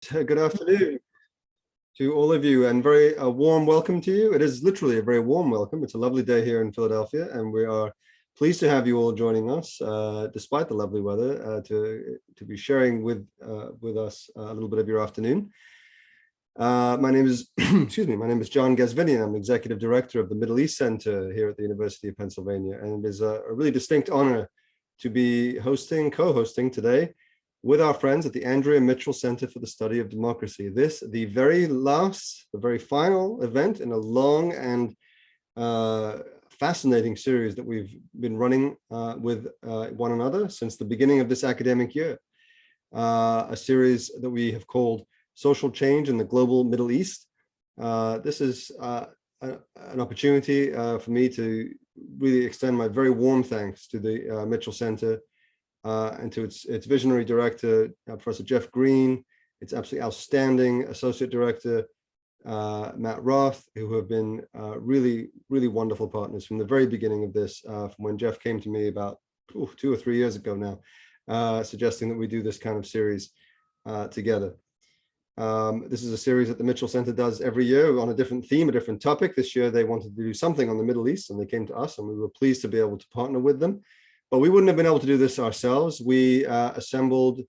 Good afternoon to all of you, and a warm welcome to you. It is literally a very warm welcome. It's a lovely day here in Philadelphia, and we are pleased to have you all joining us, despite the lovely weather, to be sharing with us a little bit of your afternoon. My name is, excuse me, my name is John Gazvinian. I'm Executive Director of the Middle East Center here at the University of Pennsylvania, and it is a really distinct honor to be co-hosting today with our friends at the Andrea Mitchell Center for the Study of Democracy. This, the very final event in a long and fascinating series that we've been running with one another since the beginning of this academic year. A series that we have called Social Change in the Global Middle East. This is an opportunity for me to really extend my very warm thanks to the Mitchell Center and to its visionary director, Professor Jeff Green, its absolutely outstanding associate director, Matt Roth, who have been really wonderful partners from the very beginning of this, from when Jeff came to me about 2 or 3 years ago now, suggesting that we do this kind of series together. This is a series that the Mitchell Center does every year on a different theme, a different topic. This year they wanted to do something on the Middle East, and they came to us, and we were pleased to be able to partner with them. But we wouldn't have been able to do this ourselves. We assembled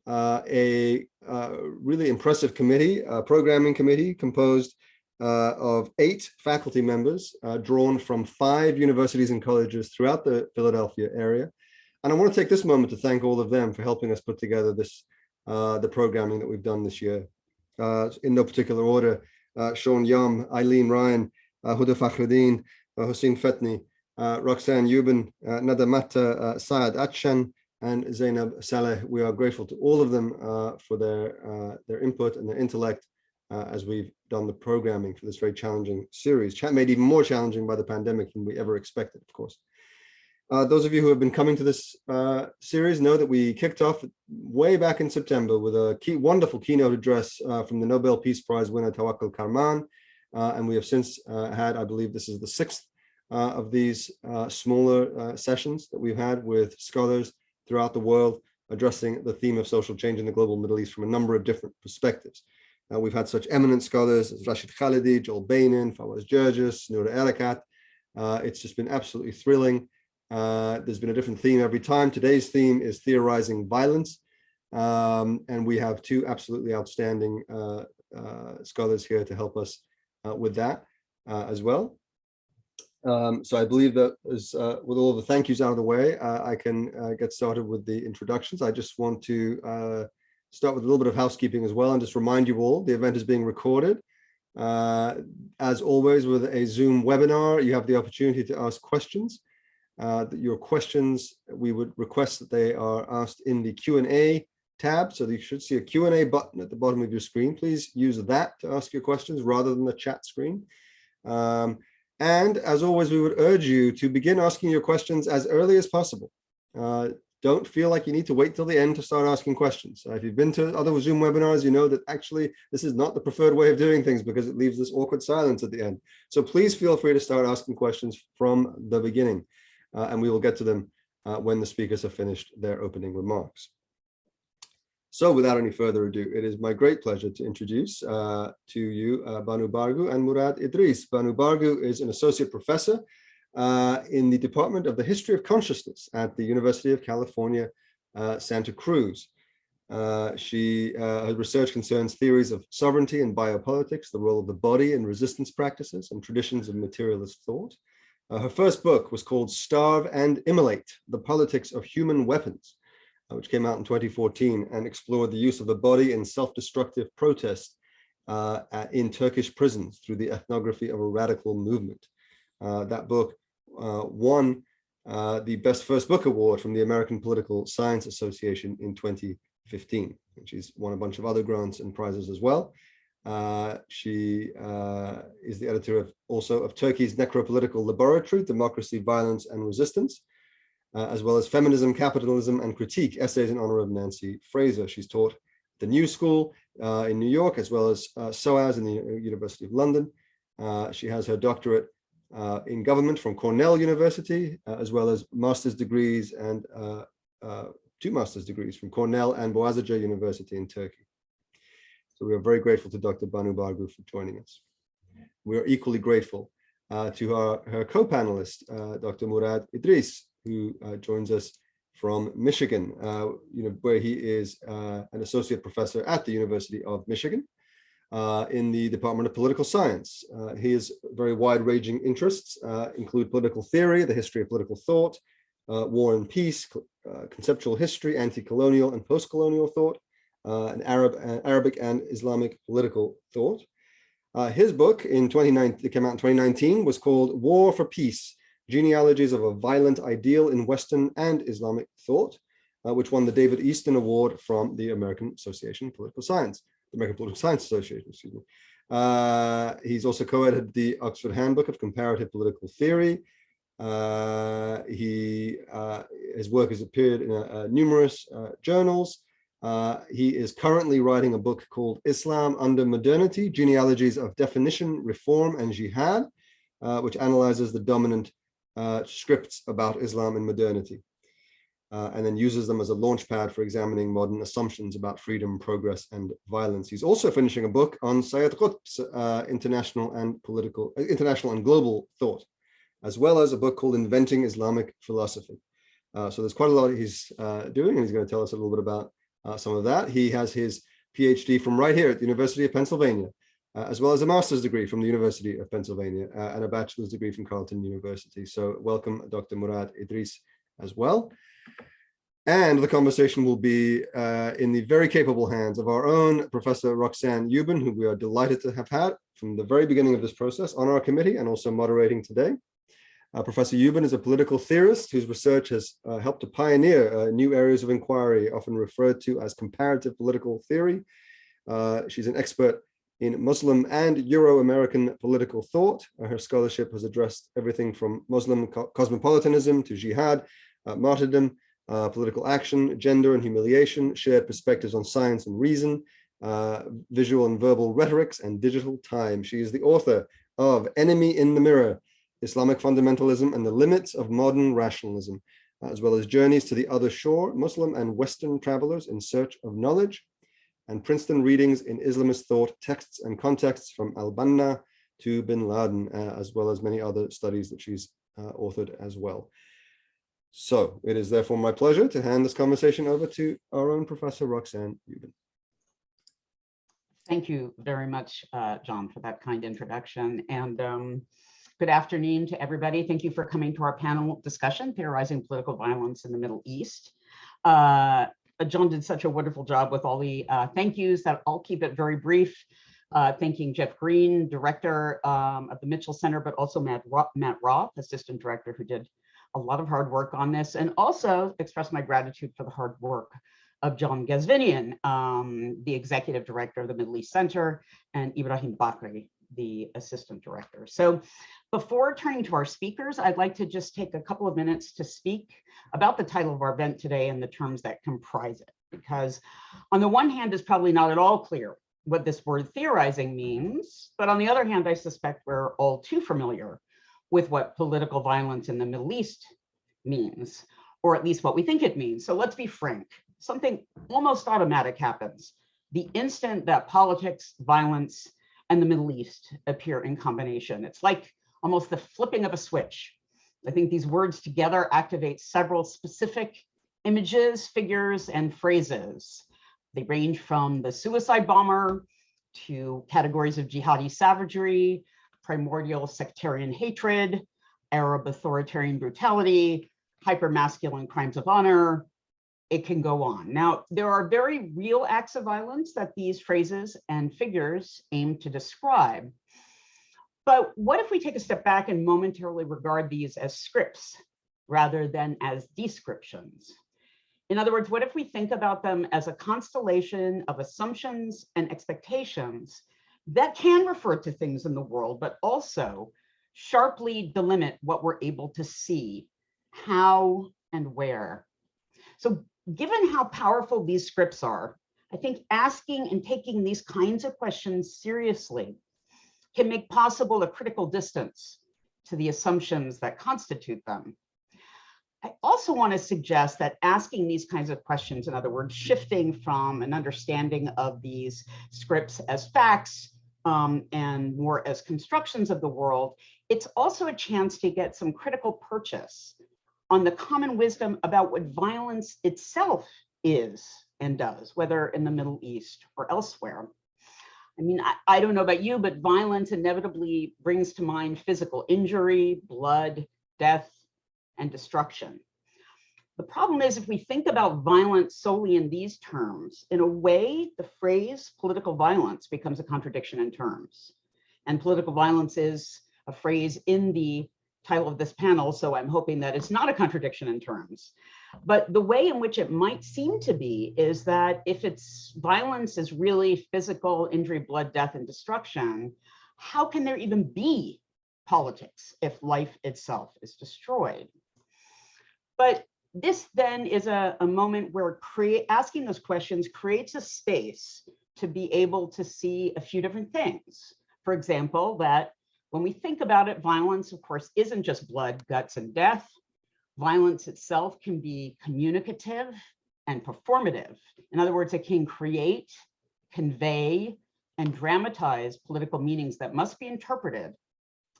a really impressive committee, a programming committee composed of 8 faculty members drawn from 5 universities and colleges throughout the Philadelphia area. And I want to take this moment to thank all of them for helping us put together this the programming that we've done this year. In no particular order, Sean Yum, Eileen Ryan, Huda Fakhruddin, Hossein Fetni, ROXANNE EUBEN, Nadamata Saad Atshan, and Zainab Saleh. We are grateful to all of them for their input and their intellect as we've done the programming for this very challenging series, made even more challenging by the pandemic than we ever expected, of course. Those of you who have been coming to this series know that we kicked off way back in September with a wonderful keynote address from the Nobel Peace Prize winner Tawakkol Karman, and we have since had, I believe this is the 6th of these smaller sessions that we've had with scholars throughout the world addressing the theme of social change in the global Middle East from a number of different perspectives. We've had such eminent scholars as Rashid Khalidi, Joel Bainin, Fawaz Gergis, Noura Erakat. It's just been absolutely thrilling. There's been a different theme every time. Today's theme is theorizing violence, and we have 2 absolutely outstanding scholars here to help us with that as well. So I believe that with all the thank yous out of the way, I can get started with the introductions. I just want to start with a little bit of housekeeping as well, and just remind you all the event is being recorded. As always with a Zoom webinar, you have the opportunity to ask questions. Your questions, we would request that they are asked in the Q&A tab. So you should see a Q&A button at the bottom of your screen. Please use that to ask your questions rather than the chat screen. And as always, we would urge you to begin asking your questions as early as possible. Don't feel like you need to wait till the end to start asking questions. If you've been to other Zoom webinars, you know that actually this is not the preferred way of doing things because it leaves this awkward silence at the end. So please feel free to start asking questions from the beginning. And we will get to them when the speakers have finished their opening remarks. So without any further ado, it is my great pleasure to introduce to you Banu Bargu and Murad Idris. Banu Bargu is an associate professor in the Department of the History of Consciousness at the University of California, Santa Cruz. Her research concerns theories of sovereignty and biopolitics, the role of the body in resistance practices, and traditions of materialist thought. Her first book was called Starve and Immolate, The Politics of Human Weapons, which came out in 2014 and explored the use of the body in self-destructive protest in Turkish prisons through the ethnography of a radical movement. That book won the Best First Book Award from the American Political Science Association in 2015, and she's won a bunch of other grants and prizes as well. She is the editor also of Turkey's Necropolitical Laboratory, Democracy, Violence, and Resistance, as well as Feminism, Capitalism, and Critique, Essays in Honor of Nancy Fraser. She's taught the New School in New York, as well as SOAS in the University of London. She has her doctorate in government from Cornell University, as well as master's degrees and 2 master's degrees from Cornell and Boğaziçi University in Turkey. So we are very grateful to Dr. Banu Bargu for joining us. We are equally grateful to her co-panelist, Dr. Murad Idris, who joins us from Michigan, where he is an associate professor at the University of Michigan in the Department of Political Science. His very wide-ranging interests include political theory, the history of political thought, war and peace, conceptual history, anti-colonial and post-colonial thought, and Arabic and Islamic political thought. His book that came out in 2019 was called War for Peace, Genealogies of a Violent Ideal in Western and Islamic Thought, which won the David Easton Award from the American Association of Political Science, the American Political Science Association, excuse me. He's also co-edited the Oxford Handbook of Comparative Political Theory. His work has appeared in numerous journals. He is currently writing a book called Islam Under Modernity, Genealogies of Definition, Reform, and Jihad, which analyzes the dominant scripts about Islam and modernity, and then uses them as a launchpad for examining modern assumptions about freedom, progress, and violence. He's also finishing a book on Sayyid Qutb's international and global thought, as well as a book called Inventing Islamic Philosophy. So there's quite a lot he's doing, and he's going to tell us a little bit about some of that. He has his PhD from right here at the University of Pennsylvania, as well as a master's degree from the University of Pennsylvania and a bachelor's degree from Carleton University. So welcome, Dr. Murad Idris, as well. And the conversation will be in the very capable hands of our own Professor ROXANNE EUBEN, who we are delighted to have had from the very beginning of this process on our committee and also moderating today. Professor EUBEN is a political theorist whose research has helped to pioneer new areas of inquiry, often referred to as comparative political theory. She's an expert in Muslim and Euro-American political thought. Her scholarship has addressed everything from Muslim cosmopolitanism to jihad, martyrdom, political action, gender and humiliation, shared perspectives on science and reason, visual and verbal rhetorics, and digital time. She is the author of Enemy in the Mirror, Islamic Fundamentalism and the Limits of Modern Rationalism, as well as Journeys to the Other Shore, Muslim and Western Travelers in Search of Knowledge, and Princeton Readings in Islamist Thought, Texts and Contexts from al-Banna to bin Laden, as well as many other studies that she's authored as well. So it is therefore my pleasure to hand this conversation over to our own Professor ROXANNE EUBEN. Thank you very much, John, for that kind introduction. And good afternoon to everybody. Thank you for coming to our panel discussion, Theorizing Political Violence in the Middle East. John did such a wonderful job with all the thank yous that I'll keep it very brief. Thanking Jeff Green, director of the Mitchell Center, but also Matt Roth, assistant director, who did a lot of hard work on this, and also express my gratitude for the hard work of John Ghazvinian, the executive director of the Middle East Center, and Ibrahim Bakri, the assistant director. So before turning to our speakers, I'd like to just take a couple of minutes to speak about the title of our event today and the terms that comprise it, because on the one hand, it's probably not at all clear what this word theorizing means, but on the other hand, I suspect we're all too familiar with what political violence in the Middle East means, or at least what we think it means. So let's be frank, something almost automatic happens the instant that politics, violence, and the Middle East appear in combination. It's like almost the flipping of a switch. I think these words together activate several specific images, figures, and phrases. They range from the suicide bomber to categories of jihadi savagery, primordial sectarian hatred, Arab authoritarian brutality, hypermasculine crimes of honor. It can go on. Now, there are very real acts of violence that these phrases and figures aim to describe. But what if we take a step back and momentarily regard these as scripts rather than as descriptions? In other words, what if we think about them as a constellation of assumptions and expectations that can refer to things in the world, but also sharply delimit what we're able to see, how and where? So given how powerful these scripts are, I think asking and taking these kinds of questions seriously can make possible a critical distance to the assumptions that constitute them. I also want to suggest that asking these kinds of questions, in other words, shifting from an understanding of these scripts as facts and more as constructions of the world, it's also a chance to get some critical purchase on the common wisdom about what violence itself is and does, whether in the Middle East or elsewhere. I mean, I don't know about you, but violence inevitably brings to mind physical injury, blood, death, and destruction. The problem is, if we think about violence solely in these terms, in a way, the phrase political violence becomes a contradiction in terms. And political violence is a phrase in the title of this panel, so I'm hoping that it's not a contradiction in terms. But the way in which it might seem to be is that if it's violence is really physical injury, blood, death, and destruction, how can there even be politics if life itself is destroyed? But this then is a moment where asking those questions creates a space to be able to see a few different things. For example, that when we think about it, violence, of course, isn't just blood, guts, and death. Violence itself can be communicative and performative. In other words, it can create, convey, and dramatize political meanings that must be interpreted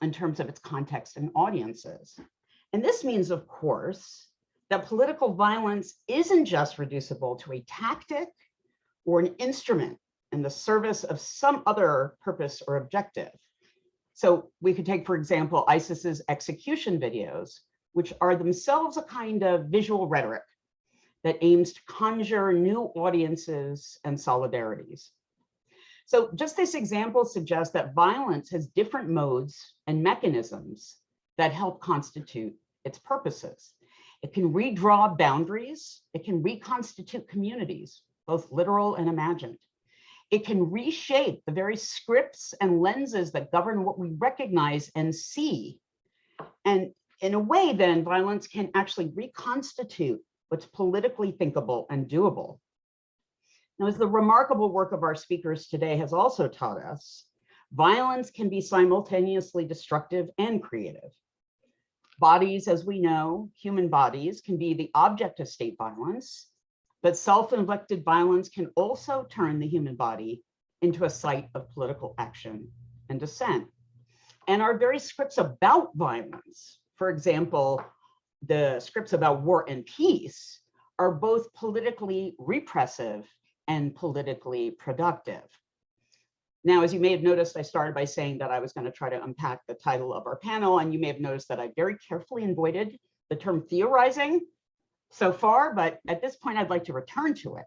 in terms of its context and audiences. And this means, of course, that political violence isn't just reducible to a tactic or an instrument in the service of some other purpose or objective. So we could take, for example, ISIS's execution videos, which are themselves a kind of visual rhetoric that aims to conjure new audiences and solidarities. So just this example suggests that violence has different modes and mechanisms that help constitute its purposes. It can redraw boundaries. It can reconstitute communities, both literal and imagined. It can reshape the very scripts and lenses that govern what we recognize and see. And in a way, then, violence can actually reconstitute what's politically thinkable and doable. Now, as the remarkable work of our speakers today has also taught us, violence can be simultaneously destructive and creative. Bodies, as we know, human bodies, can be the object of state violence, but self-inflicted violence can also turn the human body into a site of political action and dissent. And our very scripts about violence, for example, the scripts about war and peace, are both politically repressive and politically productive. Now, as you may have noticed, I started by saying that I was going to try to unpack the title of our panel, and you may have noticed that I very carefully avoided the term theorizing so far, but at this point, I'd like to return to it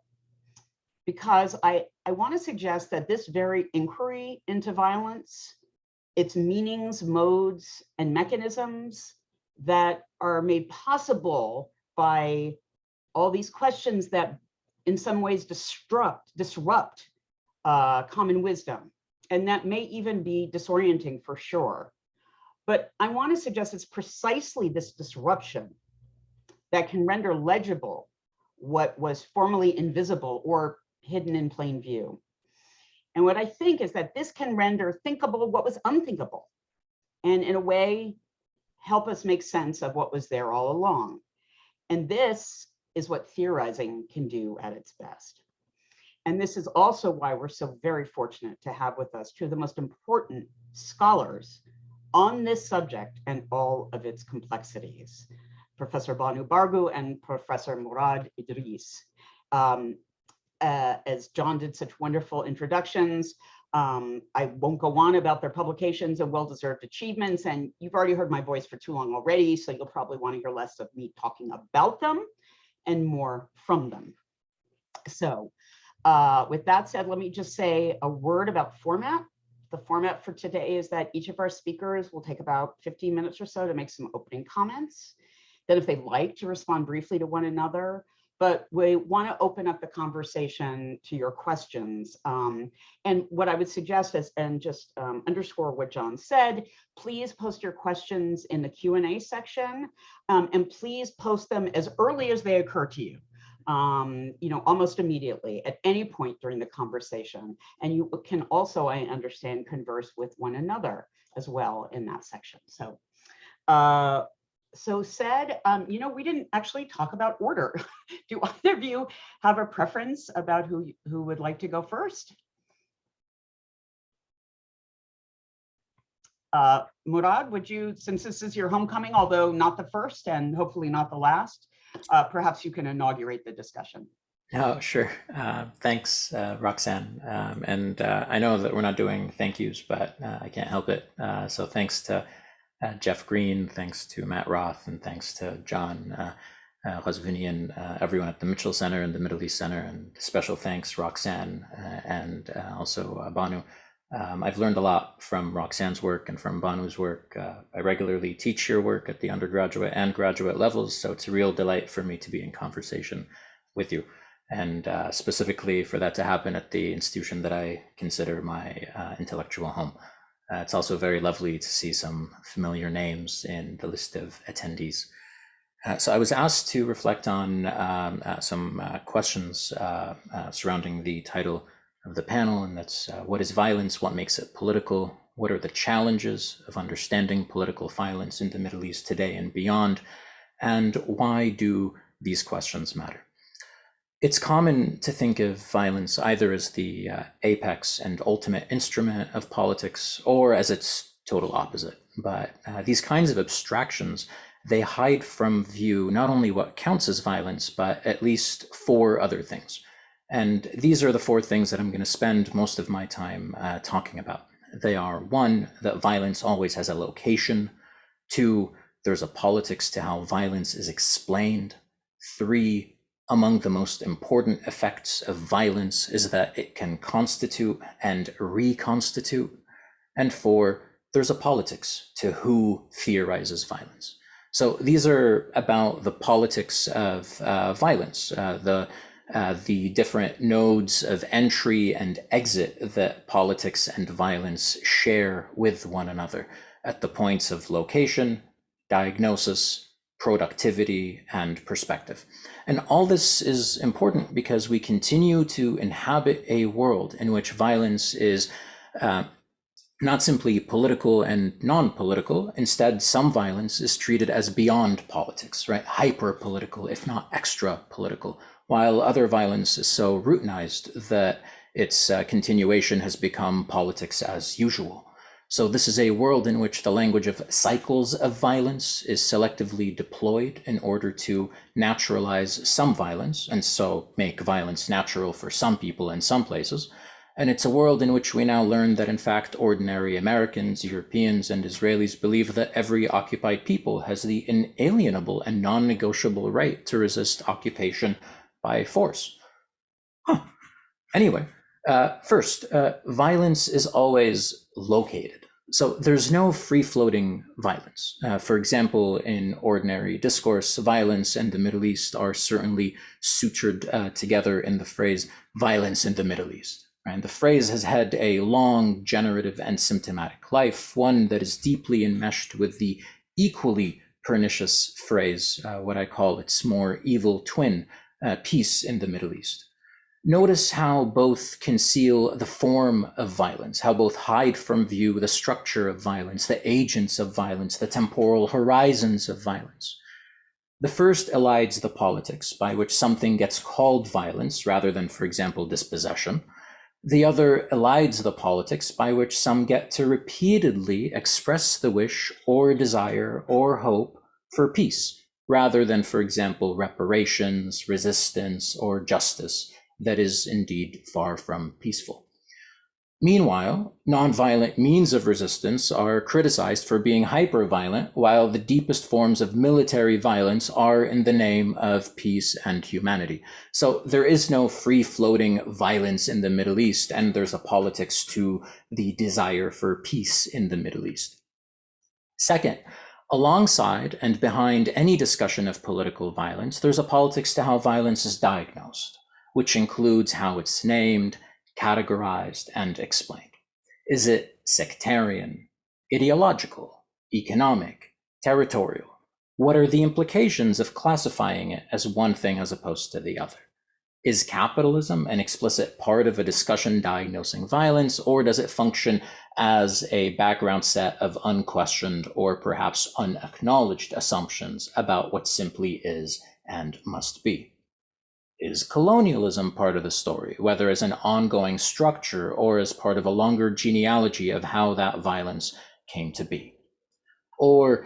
because I want to suggest that this very inquiry into violence, its meanings, modes, and mechanisms that are made possible by all these questions that in some ways disrupt common wisdom, and that may even be disorienting for sure. But I want to suggest it's precisely this disruption that can render legible what was formerly invisible or hidden in plain view. And what I think is that this can render thinkable what was unthinkable, and in a way, help us make sense of what was there all along. And this is what theorizing can do at its best. And this is also why we're so very fortunate to have with us two of the most important scholars on this subject and all of its complexities, Professor Banu Bargu and Professor Murad Idris. As John did such wonderful introductions, I won't go on about their publications and well-deserved achievements, and you've already heard my voice for too long already, so you'll probably want to hear less of me talking about them and more from them. So with that said, let me just say a word about format. The format for today is that each of our speakers will take about 15 minutes or so to make some opening comments. Then if they'd like to respond briefly to one another, but we want to open up the conversation to your questions. And what I would suggest is, and just underscore what John said, please post your questions in the Q&A section, and please post them as early as they occur to you. Almost immediately at any point during the conversation. And you can also, I understand, converse with one another as well in that section. So So said, we didn't actually talk about order. Do either of you have a preference about who would like to go first? Murad, would you, since this is your homecoming, although not the first and hopefully not the last, perhaps you can inaugurate the discussion. Oh, sure. Thanks, Roxanne. And I know that we're not doing thank yous, but I can't help it. So thanks to Jeff Green, thanks to Matt Roth, and thanks to John Ghazvini and everyone at the Mitchell Center and the Middle East Center, and special thanks, Roxanne, and also Banu. I've learned a lot from Roxanne's work and from Banu's work. I regularly teach your work at the undergraduate and graduate levels, so it's a real delight for me to be in conversation with you. And specifically for that to happen at the institution that I consider my intellectual home. It's also very lovely to see some familiar names in the list of attendees. So I was asked to reflect on some questions surrounding the title of the panel, and that's what is violence, what makes it political, what are the challenges of understanding political violence in the Middle East today and beyond, and why do these questions matter? It's common to think of violence either as the apex and ultimate instrument of politics or as its total opposite. But these kinds of abstractions, they hide from view not only what counts as violence, but at least 4 other things. And these are the 4 things that I'm going to spend most of my time talking about. They are: 1, that violence always has a location; 2, there's a politics to how violence is explained; 3, among the most important effects of violence is that it can constitute and reconstitute; and 4, there's a politics to who theorizes violence. So these are about the politics of violence, the different nodes of entry and exit that politics and violence share with one another at the points of location, diagnosis, productivity, and perspective. And all this is important because we continue to inhabit a world in which violence is not simply political and non-political. Instead, some violence is treated as beyond politics, right? Hyper-political, if not extra-political, while other violence is so routinized that its continuation has become politics as usual. So this is a world in which the language of cycles of violence is selectively deployed in order to naturalize some violence, and so make violence natural for some people in some places. And it's a world in which we now learn that, in fact, ordinary Americans, Europeans, and Israelis believe that every occupied people has the inalienable and non-negotiable right to resist occupation by force. Anyway, first, violence is always located. So there's no free-floating violence. For example, in ordinary discourse, violence and the Middle East are certainly sutured together in the phrase violence in the Middle East. And the phrase has had a long generative and symptomatic life, one that is deeply enmeshed with the equally pernicious phrase, what I call its more evil twin, peace in the Middle East. Notice how both conceal the form of violence, how both hide from view the structure of violence, the agents of violence, the temporal horizons of violence. The first elides the politics by which something gets called violence rather than, for example, dispossession. The other elides the politics by which some get to repeatedly express the wish or desire or hope for peace, rather than, for example, reparations, resistance, or justice that is indeed far from peaceful. Meanwhile, nonviolent means of resistance are criticized for being hyper-violent, while the deepest forms of military violence are in the name of peace and humanity. So there is no free-floating violence in the Middle East, and there's a politics to the desire for peace in the Middle East. Second, alongside and behind any discussion of political violence, there's a politics to how violence is diagnosed, which includes how it's named, categorized, and explained. Is it sectarian, ideological, economic, territorial? What are the implications of classifying it as one thing as opposed to the other? Is capitalism an explicit part of a discussion diagnosing violence, or does it function as a background set of unquestioned or perhaps unacknowledged assumptions about what simply is and must be? Is colonialism part of the story, whether as an ongoing structure or as part of a longer genealogy of how that violence came to be? Or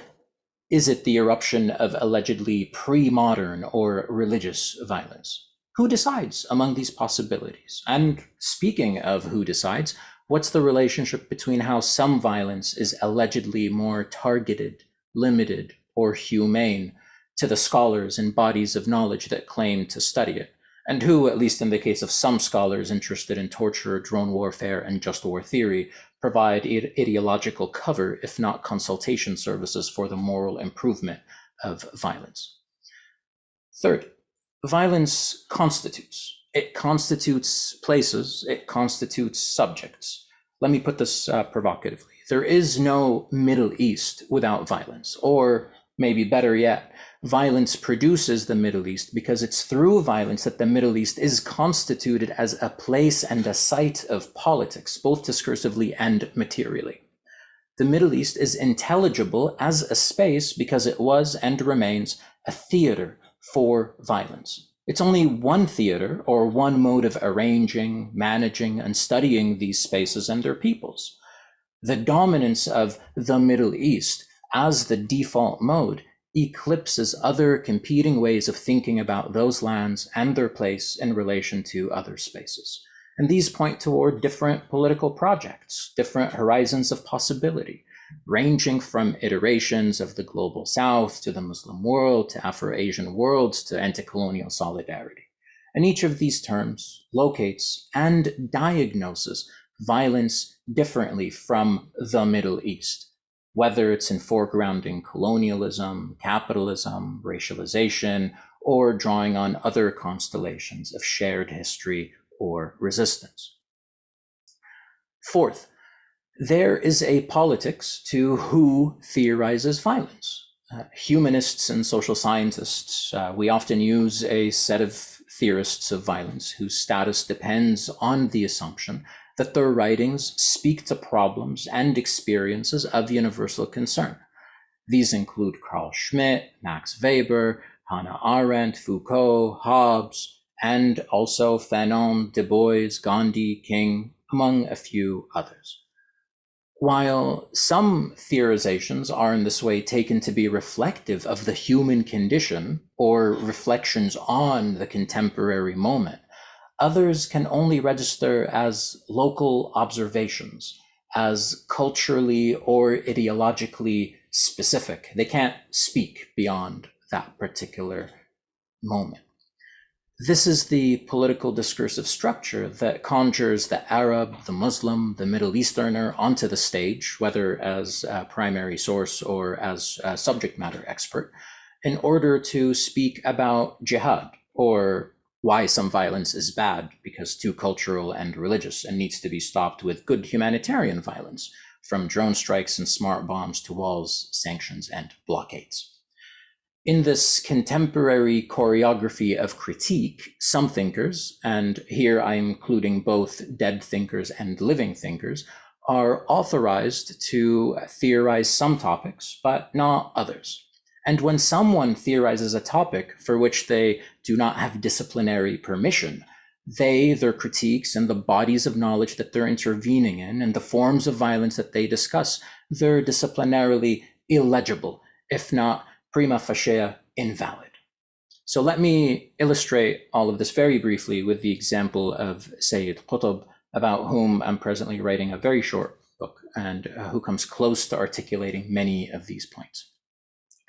is it the eruption of allegedly pre-modern or religious violence? Who decides among these possibilities? And speaking of who decides, what's the relationship between how some violence is allegedly more targeted, limited, or humane to the scholars and bodies of knowledge that claim to study it, and who, at least in the case of some scholars interested in torture, drone warfare, and just war theory, provide ideological cover, if not consultation services, for the moral improvement of violence? Third, violence constitutes. It constitutes places, it constitutes subjects. Let me put this provocatively. There is no Middle East without violence, or maybe better yet, violence produces the Middle East because it's through violence that the Middle East is constituted as a place and a site of politics, both discursively and materially. The Middle East is intelligible as a space because it was and remains a theater for violence. It's only one theater or one mode of arranging, managing, and studying these spaces and their peoples. The dominance of the Middle East as the default mode eclipses other competing ways of thinking about those lands and their place in relation to other spaces. And these point toward different political projects, different horizons of possibility, ranging from iterations of the global South to the Muslim world, to Afro-Asian worlds, to anti-colonial solidarity. And each of these terms locates and diagnoses violence differently from the Middle East, whether it's in foregrounding colonialism, capitalism, racialization, or drawing on other constellations of shared history or resistance. Fourth, there is a politics to who theorizes violence. Humanists and social scientists, we often use a set of theorists of violence whose status depends on the assumption that their writings speak to problems and experiences of universal concern. These include Carl Schmitt, Max Weber, Hannah Arendt, Foucault, Hobbes, and also Fanon, Du Bois, Gandhi, King, among a few others. While some theorizations are in this way taken to be reflective of the human condition or reflections on the contemporary moment, others can only register as local observations, as culturally or ideologically specific. They can't speak beyond that particular moment. This is the political discursive structure that conjures the Arab, the Muslim, the Middle Easterner onto the stage, whether as a primary source or as a subject matter expert, in order to speak about jihad, or why some violence is bad because too cultural and religious and needs to be stopped with good humanitarian violence, from drone strikes and smart bombs to walls, sanctions, and blockades. In this contemporary choreography of critique, some thinkers, and here I'm including both dead thinkers and living thinkers, are authorized to theorize some topics, but not others. And when someone theorizes a topic for which they do not have disciplinary permission, their critiques, and the bodies of knowledge that they're intervening in, and the forms of violence that they discuss, they're disciplinarily illegible, if not prima facie invalid. So let me illustrate all of this very briefly with the example of Sayyid Qutb, about whom I'm presently writing a very short book, and who comes close to articulating many of these points.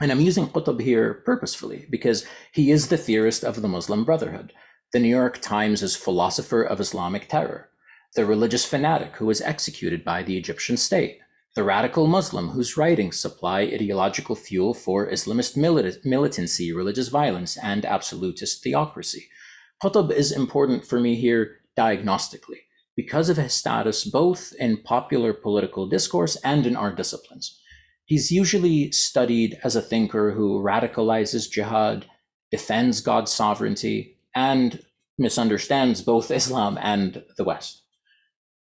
And I'm using Qutb here purposefully because he is the theorist of the Muslim Brotherhood, the New York Times' philosopher of Islamic terror, the religious fanatic who was executed by the Egyptian state, the radical Muslim whose writings supply ideological fuel for Islamist militancy, religious violence, and absolutist theocracy. Qutb is important for me here diagnostically because of his status both in popular political discourse and in our disciplines. He's usually studied as a thinker who radicalizes jihad, defends God's sovereignty, and misunderstands both Islam and the West.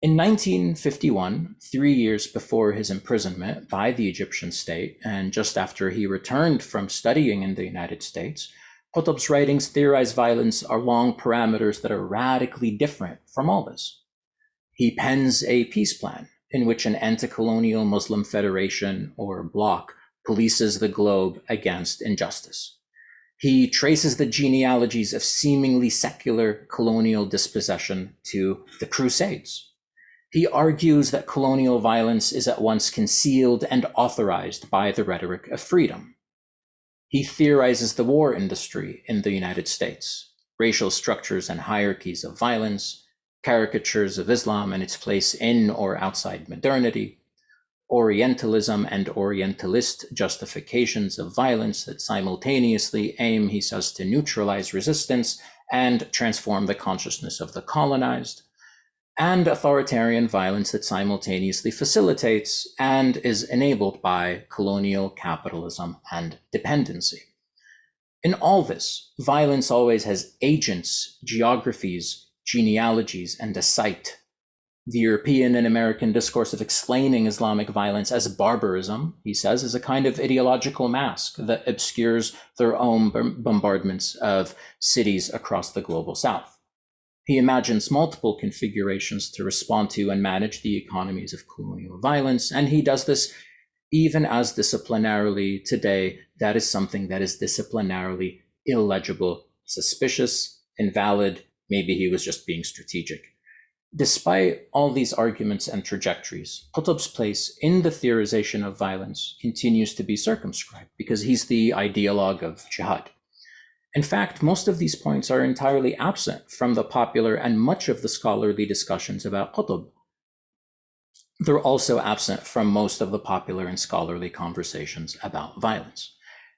In 1951, 3 years before his imprisonment by the Egyptian state, and just after he returned from studying in the United States, Qutb's writings theorize violence along parameters that are radically different from all this. He pens a peace plan in which an anti-colonial Muslim federation or bloc polices the globe against injustice. He traces the genealogies of seemingly secular colonial dispossession to the Crusades. He argues that colonial violence is at once concealed and authorized by the rhetoric of freedom. He theorizes the war industry in the United States, racial structures and hierarchies of violence, caricatures of Islam and its place in or outside modernity, Orientalism and Orientalist justifications of violence that simultaneously aim, he says, to neutralize resistance and transform the consciousness of the colonized, and authoritarian violence that simultaneously facilitates and is enabled by colonial capitalism and dependency. In all this, violence always has agents, geographies, genealogies, and a site. The European and American discourse of explaining Islamic violence as barbarism, he says, is a kind of ideological mask that obscures their own bombardments of cities across the global south. He imagines multiple configurations to respond to and manage the economies of colonial violence, and he does this even as disciplinarily today, that is something that is disciplinarily illegible, suspicious, invalid. Maybe he was just being strategic. Despite all these arguments and trajectories, Qutb's place in the theorization of violence continues to be circumscribed because he's the ideologue of jihad. In fact, most of these points are entirely absent from the popular and much of the scholarly discussions about Qutb. They're also absent from most of the popular and scholarly conversations about violence.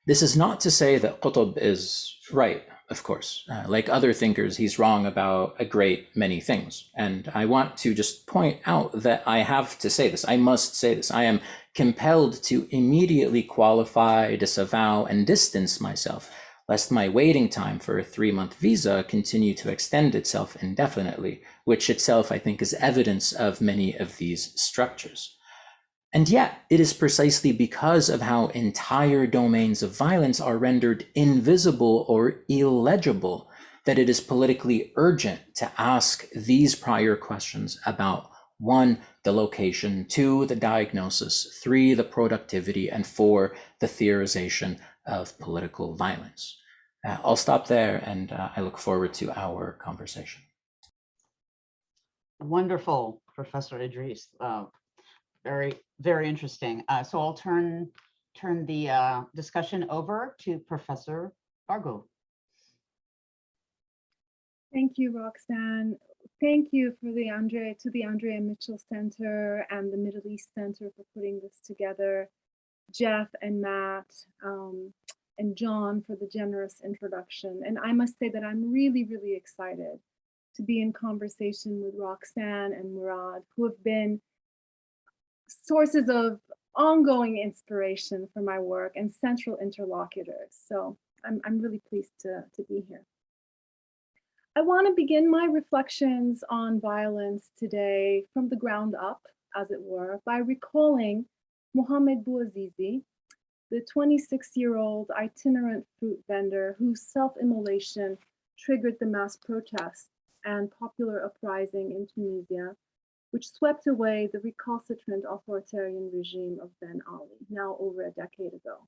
This is not to say that Qutb is right, of course. Like other thinkers, he's wrong about a great many things. And I want to just point out that I have to say this. I must say this. I am compelled to immediately qualify, disavow, and distance myself, lest my waiting time for a 3-month visa continue to extend itself indefinitely, which itself, I think, is evidence of many of these structures. And yet, it is precisely because of how entire domains of violence are rendered invisible or illegible that it is politically urgent to ask these prior questions about 1, the location, 2, the diagnosis, 3, the productivity, and 4, the theorization of political violence. I'll stop there, and I look forward to our conversation. Wonderful, Professor Idris. Very, very interesting. So I'll turn the discussion over to Professor Bargu. Thank you, Roxanne. Thank you for the Andrea Mitchell Center and the Middle East Center for putting this together. Jeff and Matt and John for the generous introduction. And I must say that I'm really, really excited to be in conversation with Roxanne and Murad, who have been sources of ongoing inspiration for my work and central interlocutors. So I'm really pleased to be here. I want to begin my reflections on violence today from the ground up, as it were, by recalling Mohamed Bouazizi, the 26-year-old itinerant fruit vendor whose self-immolation triggered the mass protests and popular uprising in Tunisia, which swept away the recalcitrant authoritarian regime of Ben Ali, now over a decade ago.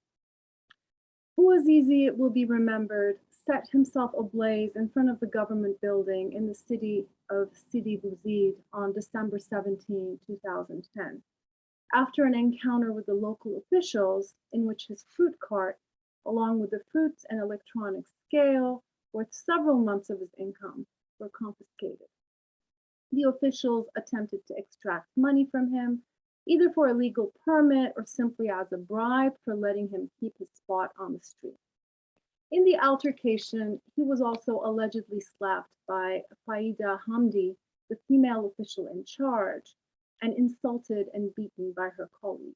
Bouazizi, it will be remembered, set himself ablaze in front of the government building in the city of Sidi Bouzid on December 17, 2010. After an encounter with the local officials in which his fruit cart, along with the fruits and electronics scale, worth several months of his income, were confiscated. The officials attempted to extract money from him, either for a legal permit or simply as a bribe for letting him keep his spot on the street. In the altercation, he was also allegedly slapped by Faida Hamdi, the female official in charge, and insulted and beaten by her colleagues.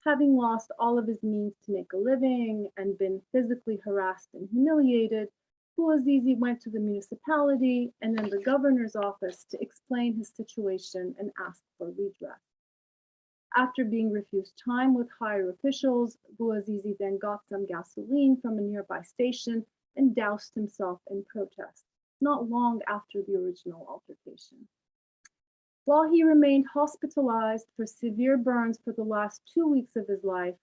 Having lost all of his means to make a living and been physically harassed and humiliated, Bouazizi went to the municipality and then the governor's office to explain his situation and ask for redress. After being refused time with higher officials, Bouazizi then got some gasoline from a nearby station and doused himself in protest, not long after the original altercation. While he remained hospitalized for severe burns for the last 2 weeks of his life,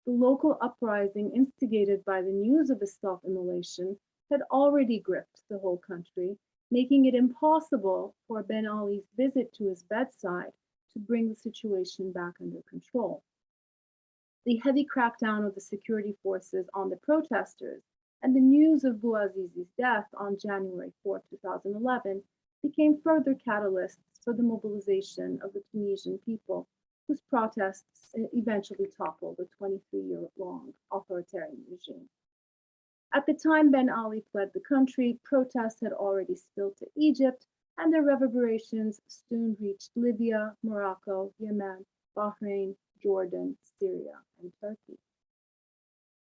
the local uprising instigated by the news of his self-immolation had already gripped the whole country, making it impossible for Ben Ali's visit to his bedside to bring the situation back under control. The heavy crackdown of the security forces on the protesters and the news of Bouazizi's death on January 4, 2011 became further catalysts for the mobilization of the Tunisian people, whose protests eventually toppled the 23-year-long authoritarian regime. At the time Ben Ali fled the country, protests had already spilled to Egypt, and their reverberations soon reached Libya, Morocco, Yemen, Bahrain, Jordan, Syria, and Turkey.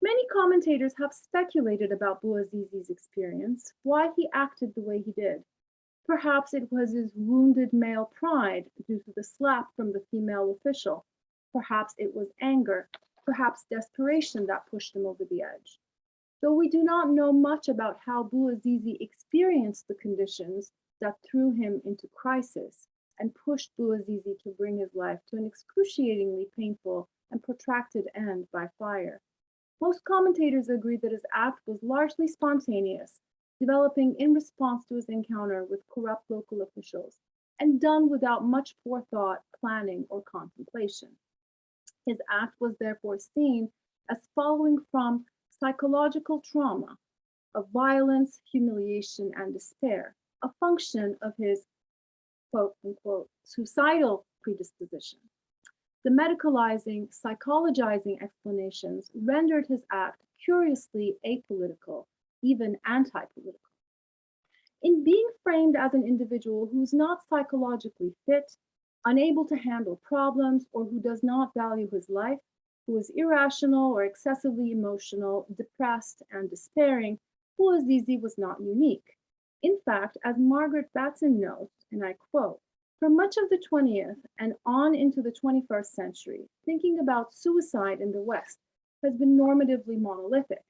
Many commentators have speculated about Bouazizi's experience, why he acted the way he did. Perhaps it was his wounded male pride due to the slap from the female official. Perhaps it was anger, perhaps desperation that pushed him over the edge. Though we do not know much about how Bouazizi experienced the conditions that threw him into crisis and pushed Bouazizi to bring his life to an excruciatingly painful and protracted end by fire, most commentators agree that his act was largely spontaneous, developing in response to his encounter with corrupt local officials, and done without much forethought, planning, or contemplation. His act was therefore seen as following from psychological trauma of violence, humiliation, and despair, a function of his quote unquote suicidal predisposition. The medicalizing, psychologizing explanations rendered his act curiously apolitical, even anti-political. In being framed as an individual who's not psychologically fit, unable to handle problems, or who does not value his life, who is irrational or excessively emotional, depressed, and despairing, Bouazizi was not unique. In fact, as Margaret Batson notes, and I quote, "For much of the 20th and on into the 21st century, thinking about suicide in the West has been normatively monolithic.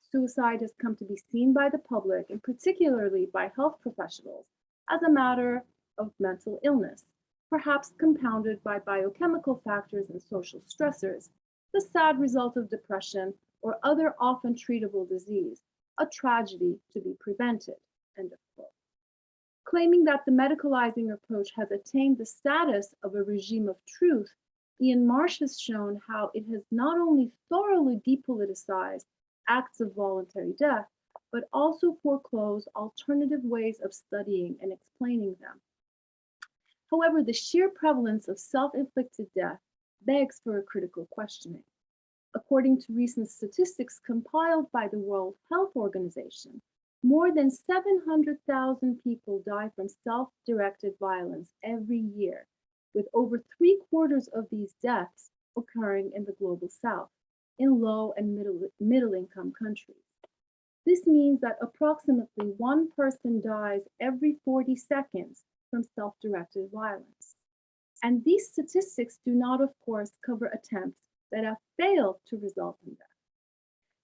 Suicide has come to be seen by the public, and particularly by health professionals, as a matter of mental illness, perhaps compounded by biochemical factors and social stressors, the sad result of depression or other often treatable disease, a tragedy to be prevented." End of quote. Claiming that the medicalizing approach has attained the status of a regime of truth, Ian Marsh has shown how it has not only thoroughly depoliticized acts of voluntary death, but also foreclosed alternative ways of studying and explaining them. However, the sheer prevalence of self-inflicted death begs for a critical questioning. According to recent statistics compiled by the World Health Organization, more than 700,000 people die from self-directed violence every year, with over 3/4 of these deaths occurring in the global south, in low and middle-income countries. This means that approximately one person dies every 40 seconds from self-directed violence. And these statistics do not, of course, cover attempts that have failed to result in death.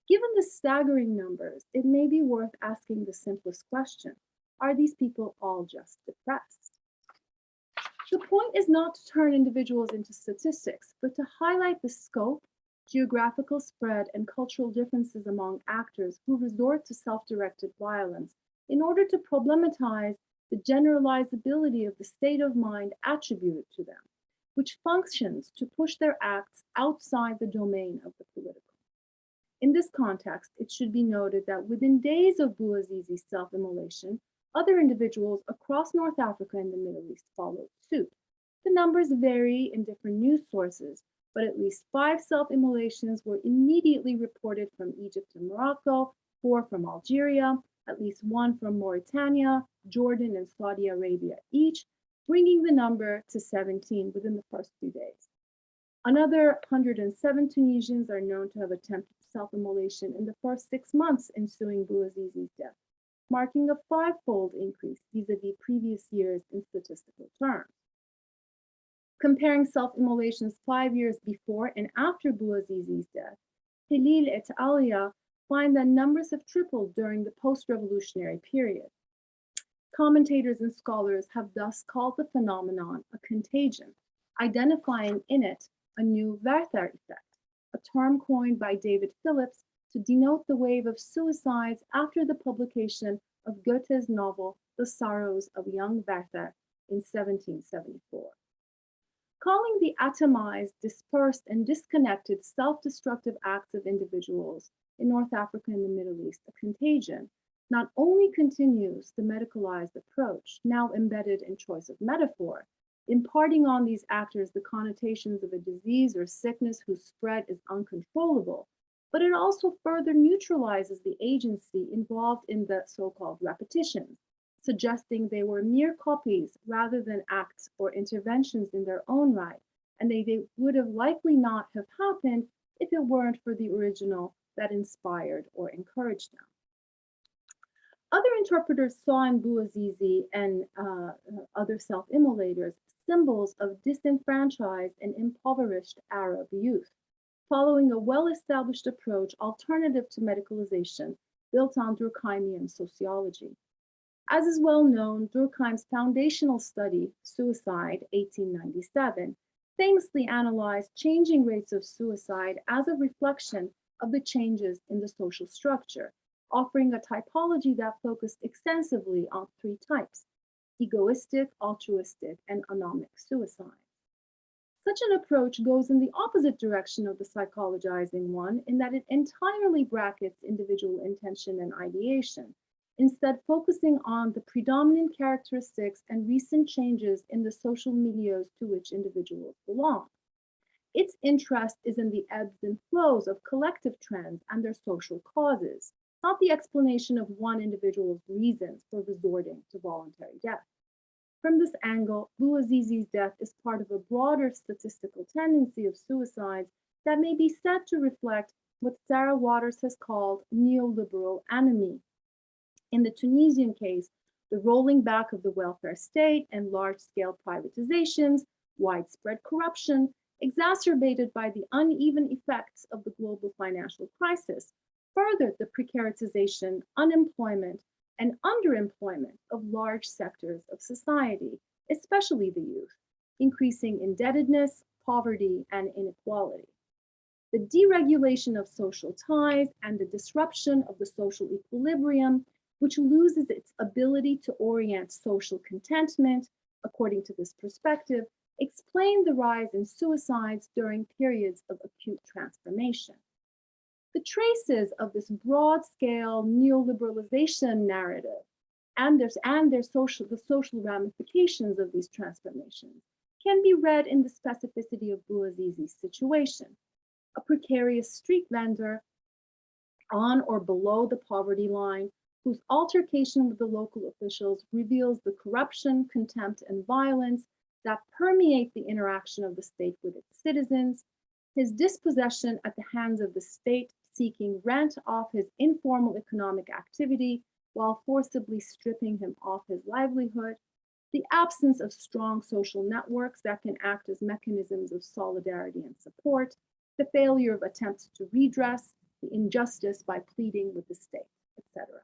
Given the staggering numbers, it may be worth asking the simplest question: are these people all just depressed? The point is not to turn individuals into statistics, but to highlight the scope, geographical spread, and cultural differences among actors who resort to self-directed violence in order to problematize the generalizability of the state of mind attributed to them, which functions to push their acts outside the domain of the political. In this context, it should be noted that within days of Bouazizi's self-immolation, other individuals across North Africa and the Middle East followed suit. The numbers vary in different news sources, but at least 5 self-immolations were immediately reported from Egypt and Morocco, 4 from Algeria, at least 1 from Mauritania, Jordan, and Saudi Arabia each, bringing the number to 17 within the first few days. Another 107 Tunisians are known to have attempted self-immolation in the first 6 months ensuing Bouazizi's death, marking a five-fold increase vis-a-vis previous years in statistical terms. Comparing self-immolations 5 years before and after Bouazizi's death, Hilil et Alia find that numbers have tripled during the post-revolutionary period. Commentators and scholars have thus called the phenomenon a contagion, identifying in it a new Werther effect, a term coined by David Phillips to denote the wave of suicides after the publication of Goethe's novel The Sorrows of Young Werther in 1774. Calling the atomized, dispersed, and disconnected self-destructive acts of individuals in North Africa and the Middle East a contagion not only continues the medicalized approach, now embedded in choice of metaphor, imparting on these actors the connotations of a disease or sickness whose spread is uncontrollable, but it also further neutralizes the agency involved in the so-called repetitions, suggesting they were mere copies rather than acts or interventions in their own right, and they would have likely not have happened if it weren't for the original that inspired or encouraged them. Other interpreters saw in Bouazizi and other self-immolators symbols of disenfranchised and impoverished Arab youth, following a well-established approach alternative to medicalization built on Durkheimian sociology. As is well known, Durkheim's foundational study, Suicide, 1897, famously analyzed changing rates of suicide as a reflection of the changes in the social structure, offering a typology that focused extensively on three types: egoistic, altruistic, and anomic suicide. Such an approach goes in the opposite direction of the psychologizing one in that it entirely brackets individual intention and ideation, instead focusing on the predominant characteristics and recent changes in the social milieus to which individuals belong. Its interest is in the ebbs and flows of collective trends and their social causes, not the explanation of one individual's reasons for resorting to voluntary death. From this angle, Bouazizi's death is part of a broader statistical tendency of suicides that may be said to reflect what Sarah Waters has called neoliberal anomie. In the Tunisian case, the rolling back of the welfare state and large-scale privatizations, widespread corruption, exacerbated by the uneven effects of the global financial crisis, furthered the precaritization, unemployment, and underemployment of large sectors of society, especially the youth, increasing indebtedness, poverty, and inequality. The deregulation of social ties and the disruption of the social equilibrium, which loses its ability to orient social contentment, according to this perspective, explain the rise in suicides during periods of acute transformation. The traces of this broad-scale neoliberalization narrative and the social ramifications of these transformations can be read in the specificity of Bouazizi's situation. A precarious street vendor on or below the poverty line, whose altercation with the local officials reveals the corruption, contempt, and violence that permeate the interaction of the state with its citizens, his dispossession at the hands of the state seeking rent off his informal economic activity while forcibly stripping him off his livelihood, the absence of strong social networks that can act as mechanisms of solidarity and support, the failure of attempts to redress the injustice by pleading with the state, etc.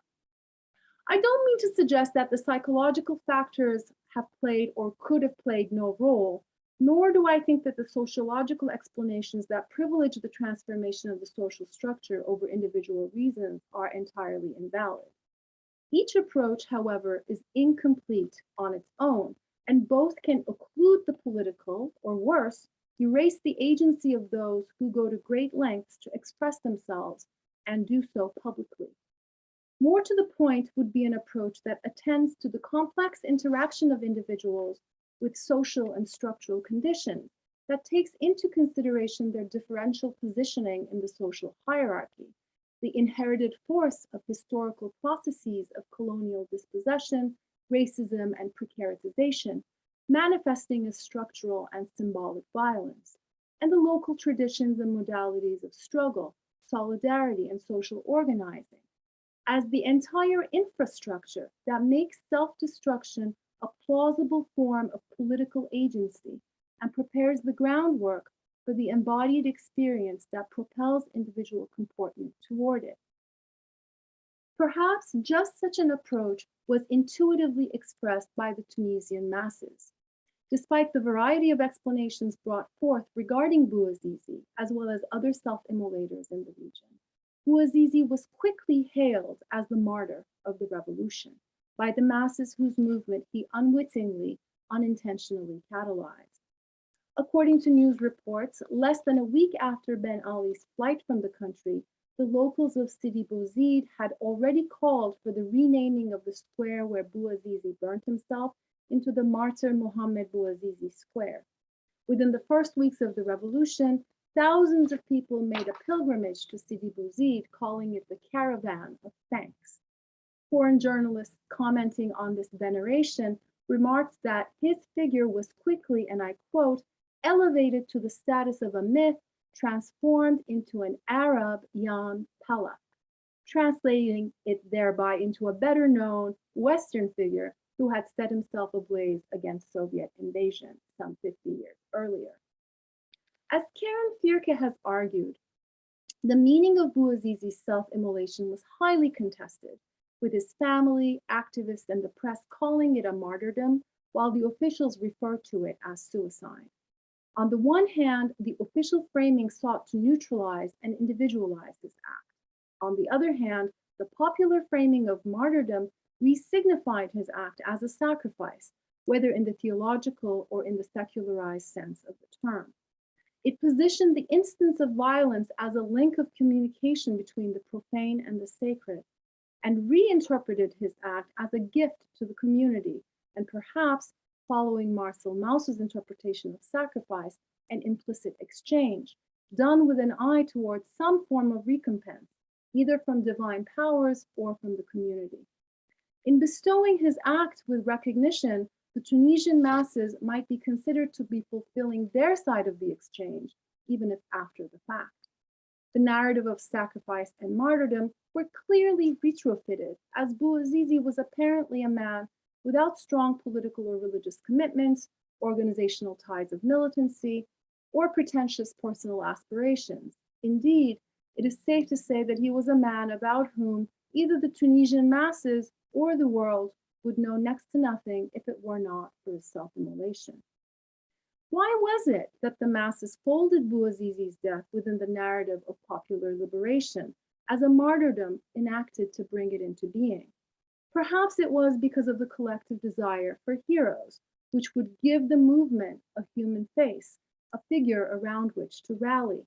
I don't mean to suggest that the psychological factors have played or could have played no role, nor do I think that the sociological explanations that privilege the transformation of the social structure over individual reasons are entirely invalid. Each approach, however, is incomplete on its own, and both can occlude the political, or worse, erase the agency of those who go to great lengths to express themselves and do so publicly. More to the point would be an approach that attends to the complex interaction of individuals with social and structural conditions, that takes into consideration their differential positioning in the social hierarchy, the inherited force of historical processes of colonial dispossession, racism, and precaritization, manifesting as structural and symbolic violence, and the local traditions and modalities of struggle, solidarity, and social organizing. as the entire infrastructure that makes self-destruction a plausible form of political agency and prepares the groundwork for the embodied experience that propels individual comportment toward it. Perhaps just such an approach was intuitively expressed by the Tunisian masses. Despite the variety of explanations brought forth regarding Bouazizi, as well as other self-immolators in the region, Bouazizi was quickly hailed as the martyr of the revolution by the masses whose movement he unwittingly, unintentionally catalyzed. According to news reports, less than a week after Ben Ali's flight from the country, the locals of Sidi Bouzid had already called for the renaming of the square where Bouazizi burnt himself into the Martyr Mohammed Bouazizi Square. Within the first weeks of the revolution, thousands of people made a pilgrimage to Sidi Bouzid, calling it the Caravan of Thanks. Foreign journalists commenting on this veneration remarked that his figure was quickly, and I quote, elevated to the status of a myth, transformed into an Arab Jan Palach, translating it thereby into a better known Western figure who had set himself ablaze against Soviet invasion some 50 years earlier. As Karen Fierke has argued, the meaning of Bouazizi's self-immolation was highly contested, with his family, activists, and the press calling it a martyrdom, while the officials referred to it as suicide. On the one hand, the official framing sought to neutralize and individualize this act. On the other hand, the popular framing of martyrdom resignified his act as a sacrifice, whether in the theological or in the secularized sense of the term. It positioned the instance of violence as a link of communication between the profane and the sacred, and reinterpreted his act as a gift to the community, and perhaps, following Marcel Mauss's interpretation of sacrifice, an implicit exchange, done with an eye towards some form of recompense, either from divine powers or from the community. In bestowing his act with recognition, the Tunisian masses might be considered to be fulfilling their side of the exchange, even if after the fact. The narrative of sacrifice and martyrdom were clearly retrofitted, as Bouazizi was apparently a man without strong political or religious commitments, organizational ties of militancy, or pretentious personal aspirations. Indeed, it is safe to say that he was a man about whom either the Tunisian masses or the world would know next to nothing if it were not for his self-immolation. Why was it that the masses folded Bouazizi's death within the narrative of popular liberation as a martyrdom enacted to bring it into being? Perhaps it was because of the collective desire for heroes, which would give the movement a human face, a figure around which to rally.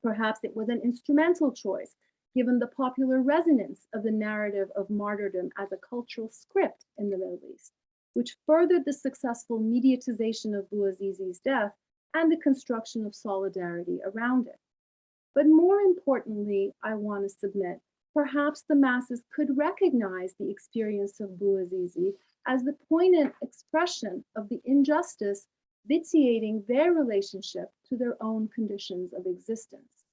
Perhaps it was an instrumental choice, given the popular resonance of the narrative of martyrdom as a cultural script in the Middle East, which furthered the successful mediatization of Bouazizi's death and the construction of solidarity around it. But more importantly, I want to submit, perhaps the masses could recognize the experience of Bouazizi as the poignant expression of the injustice vitiating their relationship to their own conditions of existence.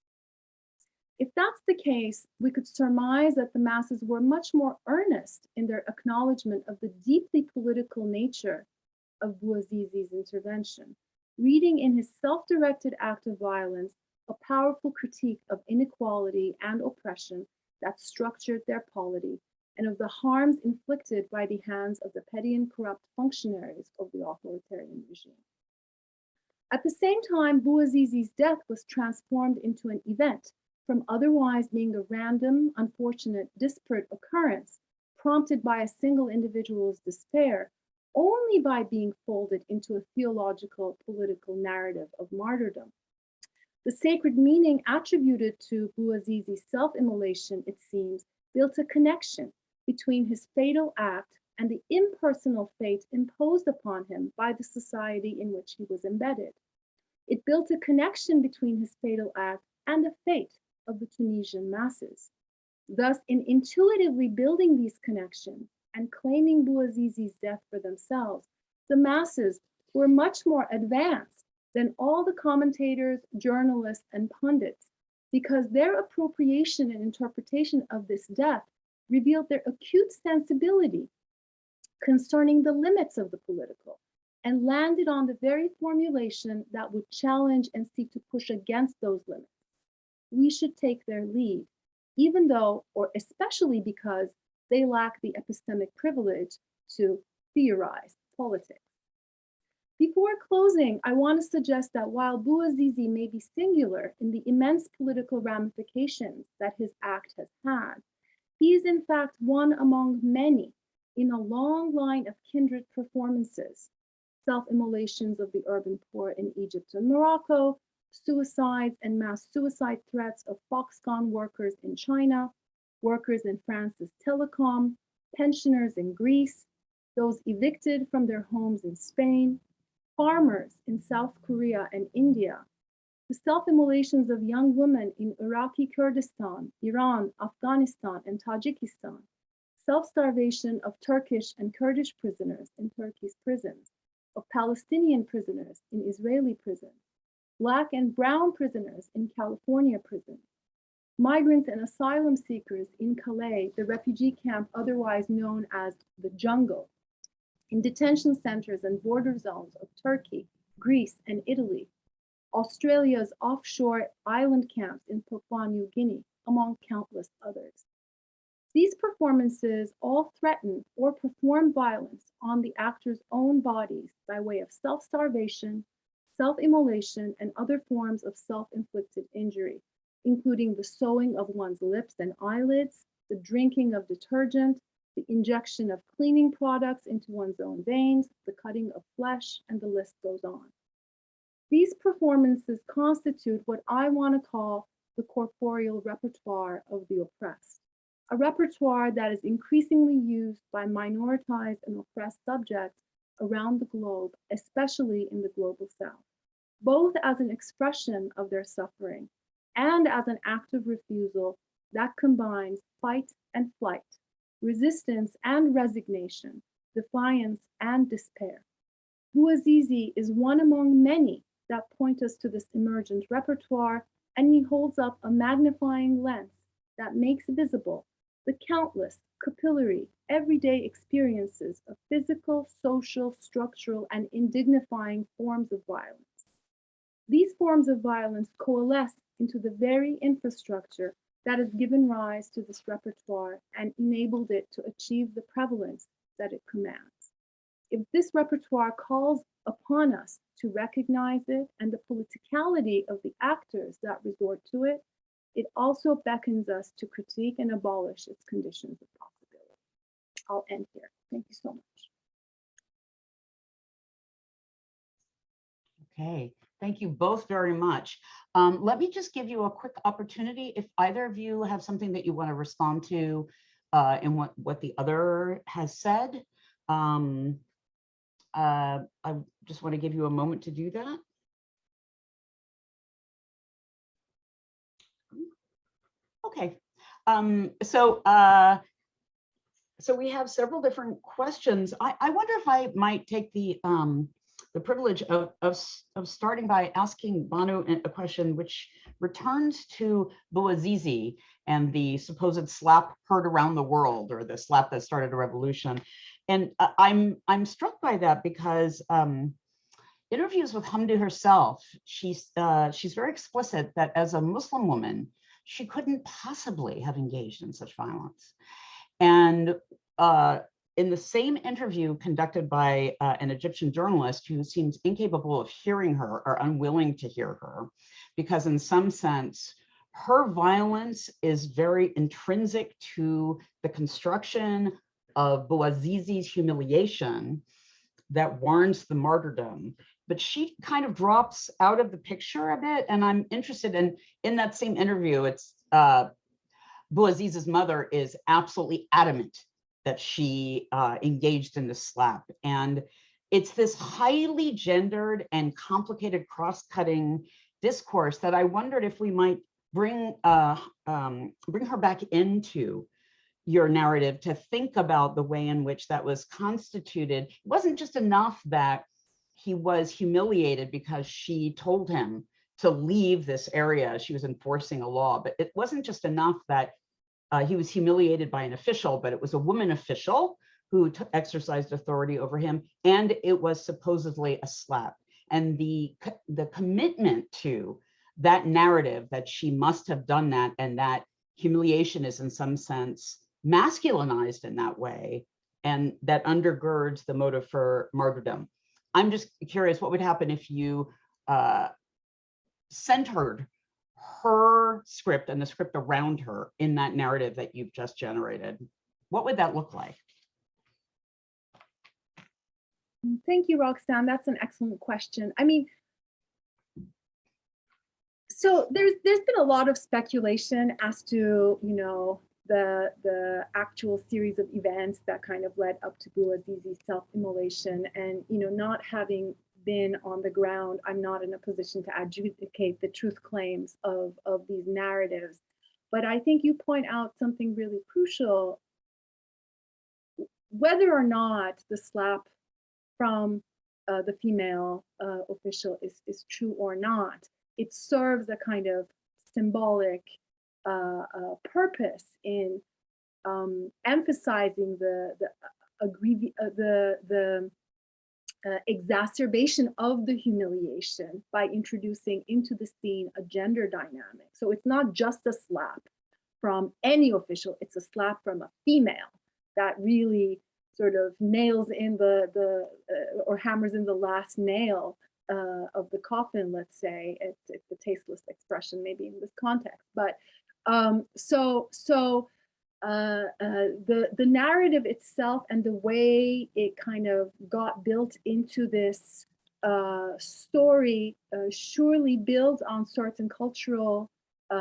If that's the case, we could surmise that the masses were much more earnest in their acknowledgement of the deeply political nature of Bouazizi's intervention, reading in his self-directed act of violence a powerful critique of inequality and oppression that structured their polity, and of the harms inflicted by the hands of the petty and corrupt functionaries of the authoritarian regime. At the same time, Bouazizi's death was transformed into an event from otherwise being a random, unfortunate, disparate occurrence prompted by a single individual's despair, only by being folded into a theological, political narrative of martyrdom. The sacred meaning attributed to Bouazizi's self-immolation, it seems, built a connection between his fatal act and the impersonal fate imposed upon him by the society in which he was embedded. It built a connection between his fatal act and the fate of the Tunisian masses. Thus, in intuitively building these connections and claiming Bouazizi's death for themselves, the masses were much more advanced than all the commentators, journalists, and pundits, because their appropriation and interpretation of this death revealed their acute sensibility concerning the limits of the political, and landed on the very formulation that would challenge and seek to push against those limits. We should take their lead, even though, or especially because, they lack the epistemic privilege to theorize politics. Before closing, I want to suggest that while Bouazizi may be singular in the immense political ramifications that his act has had, he is in fact one among many in a long line of kindred performances: self-immolations of the urban poor in Egypt and Morocco, suicides and mass suicide threats of Foxconn workers in China, workers in France's telecom, pensioners in Greece, those evicted from their homes in Spain, farmers in South Korea and India, the self-immolations of young women in Iraqi Kurdistan, Iran, Afghanistan, and Tajikistan, self-starvation of Turkish and Kurdish prisoners in Turkey's prisons, of Palestinian prisoners in Israeli prisons, Black and brown prisoners in California prisons, migrants and asylum seekers in Calais, the refugee camp otherwise known as the jungle, in detention centers and border zones of Turkey, Greece, and Italy, Australia's offshore island camps in Papua New Guinea, among countless others. These performances all threaten or perform violence on the actors' own bodies by way of self-starvation, self-immolation, and other forms of self-inflicted injury, including the sewing of one's lips and eyelids, the drinking of detergent, the injection of cleaning products into one's own veins, the cutting of flesh, and the list goes on. These performances constitute what I want to call the corporeal repertoire of the oppressed, a repertoire that is increasingly used by minoritized and oppressed subjects around the globe, especially in the global South, both as an expression of their suffering and as an act of refusal that combines fight and flight, resistance and resignation, defiance and despair. Bouazizi is one among many that point us to this emergent repertoire, and he holds up a magnifying lens that makes visible the countless, capillary, everyday experiences of physical, social, structural, and indignifying forms of violence. These forms of violence coalesce into the very infrastructure that has given rise to this repertoire and enabled it to achieve the prevalence that it commands. If this repertoire calls upon us to recognize it and the politicality of the actors that resort to it, it also beckons us to critique and abolish its conditions of possibility. I'll end here. Thank you so much. Okay, thank you both very much. Let me just give you a quick opportunity. If either of you have something that you want to respond to in what the other has said, I just want to give you a moment to do that. Okay, so we have several different questions. I wonder if I might take the privilege of starting by asking Banu a question which returns to Bouazizi and the supposed slap heard around the world, or the slap that started a revolution. And I'm struck by that because interviews with Hamdi herself, she's very explicit that as a Muslim woman, she couldn't possibly have engaged in such violence. And in the same interview conducted by an Egyptian journalist who seems incapable of hearing her or unwilling to hear her, because in some sense, her violence is very intrinsic to the construction of Bouazizi's humiliation that warrants the martyrdom. But she kind of drops out of the picture a bit. And I'm interested in that same interview, it's Bouazizi's mother is absolutely adamant that she engaged in the slap. And it's this highly gendered and complicated cross-cutting discourse that I wondered if we might bring her back into your narrative to think about the way in which that was constituted. It wasn't just enough that he was humiliated because she told him to leave this area. She was enforcing a law, but it wasn't just enough that he was humiliated by an official, but it was a woman official who exercised authority over him, and it was supposedly a slap. And the commitment to that narrative that she must have done that, and that humiliation is in some sense masculinized in that way, and that undergirds the motive for martyrdom. I'm just curious, what would happen if you centered her script and the script around her in that narrative that you've just generated? What would that look like? Thank you, Roxanne. That's an excellent question. I mean, so there's been a lot of speculation as to, you know, the actual series of events that kind of led up to Bouazizi's self-immolation. And, you know, not having been on the ground, I'm not in a position to adjudicate the truth claims of these narratives. But I think you point out something really crucial. Whether or not the slap from the female official is true or not, it serves a kind of symbolic purpose in emphasizing the exacerbation of the humiliation by introducing into the scene a gender dynamic. So it's not just a slap from any official, it's a slap from a female that really sort of nails in or hammers in the last nail of the coffin, let's say. It's a tasteless expression maybe in this context, but the narrative itself and the way it kind of got built into this story surely builds on certain cultural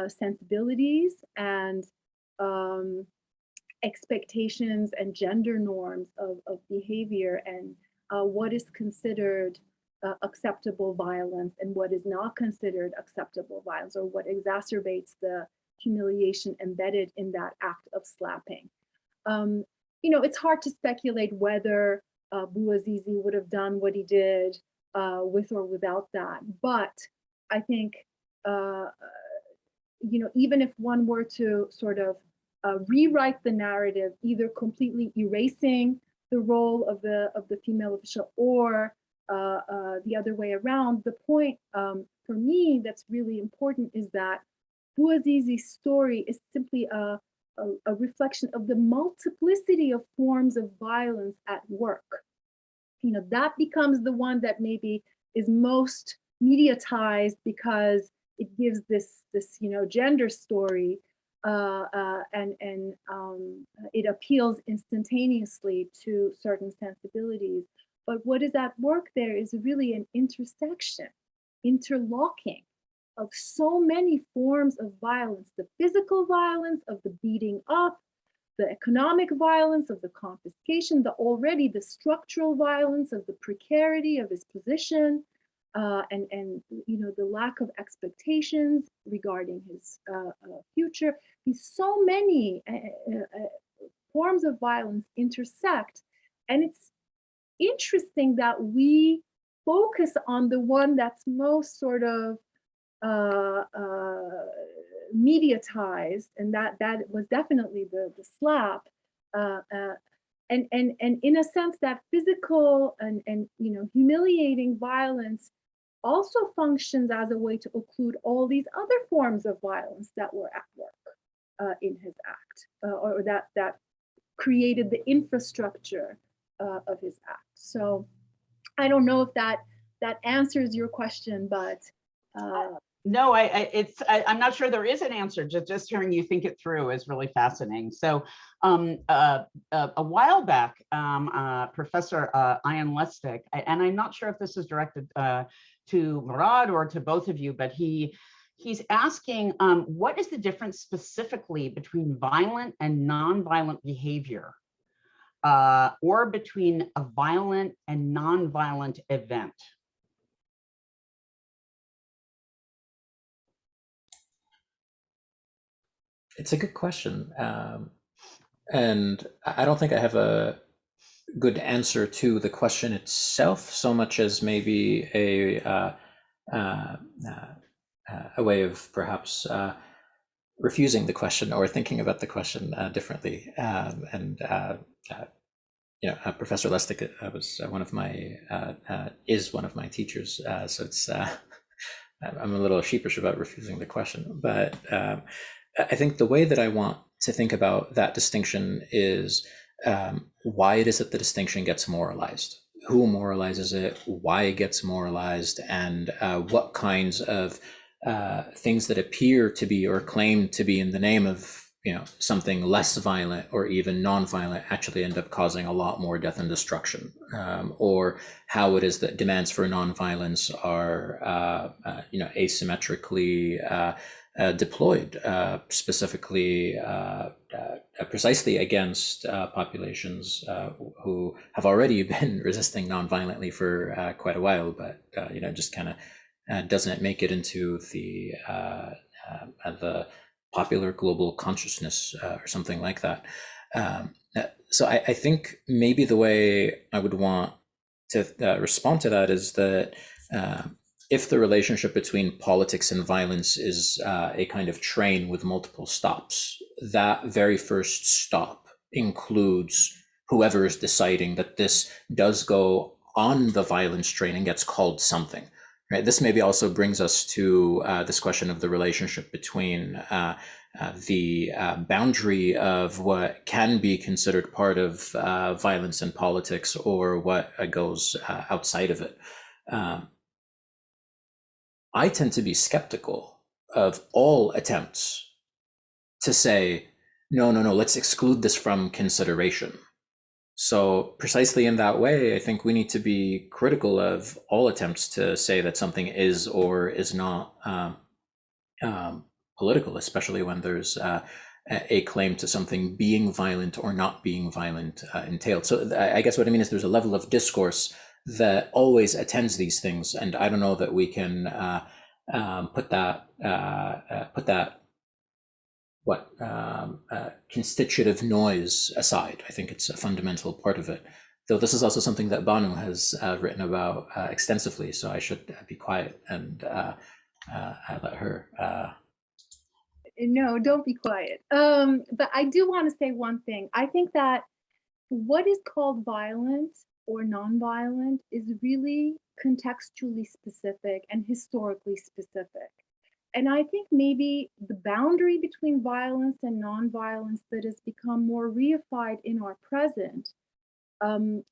sensibilities and expectations and gender norms of behavior, and what is considered acceptable violence and what is not considered acceptable violence, or what exacerbates the humiliation embedded in that act of slapping. You know, it's hard to speculate whether Bouazizi would have done what he did with or without that. But I think, you know, even if one were to sort of rewrite the narrative, either completely erasing the role of the female official or the other way around, the point for me that's really important is that Bouazizi's story is simply a reflection of the multiplicity of forms of violence at work. You know, that becomes the one that maybe is most mediatized because it gives this you know, gender story, and it appeals instantaneously to certain sensibilities. But what is at work there is really an intersection, interlocking of so many forms of violence: the physical violence of the beating up, the economic violence of the confiscation, the structural violence of the precarity of his position, and you know, the lack of expectations regarding his future. So many forms of violence intersect, and it's interesting that we focus on the one that's most sort of mediatized, and that was definitely the slap, and in a sense that physical and you know, humiliating violence also functions as a way to occlude all these other forms of violence that were at work in his act, or that created the infrastructure of his act. So I don't know if that answers your question, but no, I'm not sure there is an answer. Just hearing you think it through is really fascinating. So a while back, Professor Ian Lustig, and I'm not sure if this is directed to Murad or to both of you, but he's asking, what is the difference specifically between violent and non-violent behavior, or between a violent and non-violent event? It's a good question. And I don't think I have a good answer to the question itself, so much as maybe a way of perhaps refusing the question or thinking about the question differently. Professor Lustig was one of my is one of my teachers, so it's I'm a little sheepish about refusing the question, but I think the way that I want to think about that distinction is why it is that the distinction gets moralized, who moralizes it, why it gets moralized, and what kinds of things that appear to be or claim to be in the name of something less violent or even non-violent actually end up causing a lot more death and destruction, or how it is that demands for non-violence are asymmetrically deployed specifically precisely against populations who have already been resisting non-violently for quite a while, but just kind of doesn't make it into the popular global consciousness or something like that. So I think maybe the way I would want to respond to that is that if the relationship between politics and violence is a kind of train with multiple stops, that very first stop includes whoever is deciding that this does go on the violence train and gets called something. Right. This maybe also brings us to this question of the relationship between the boundary of what can be considered part of violence and politics or what goes outside of it. I tend to be skeptical of all attempts to say, no, let's exclude this from consideration. So precisely in that way, I think we need to be critical of all attempts to say that something is or is not political, especially when there's a claim to something being violent or not being violent entailed. So I guess what I mean is there's a level of discourse that always attends these things, and I don't know that we can put that constitutive noise aside. I think it's a fundamental part of it. Though this is also something that Banu has written about extensively, so I should be quiet and let her. No, don't be quiet. But I do want to say one thing. I think that what is called violent or non-violent is really contextually specific and historically specific. And I think maybe the boundary between violence and non-violence that has become more reified in our present, to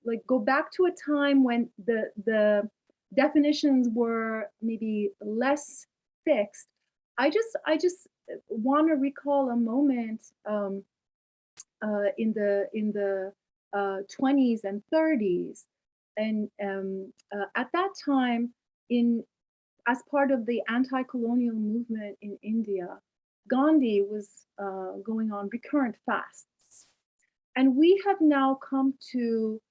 like go back to a time when the definitions were maybe less fixed. I just want to recall a moment in the 20s and 30s, and at that time, as part of the anti-colonial movement in India, Gandhi was going on recurrent fasts, and we have now come to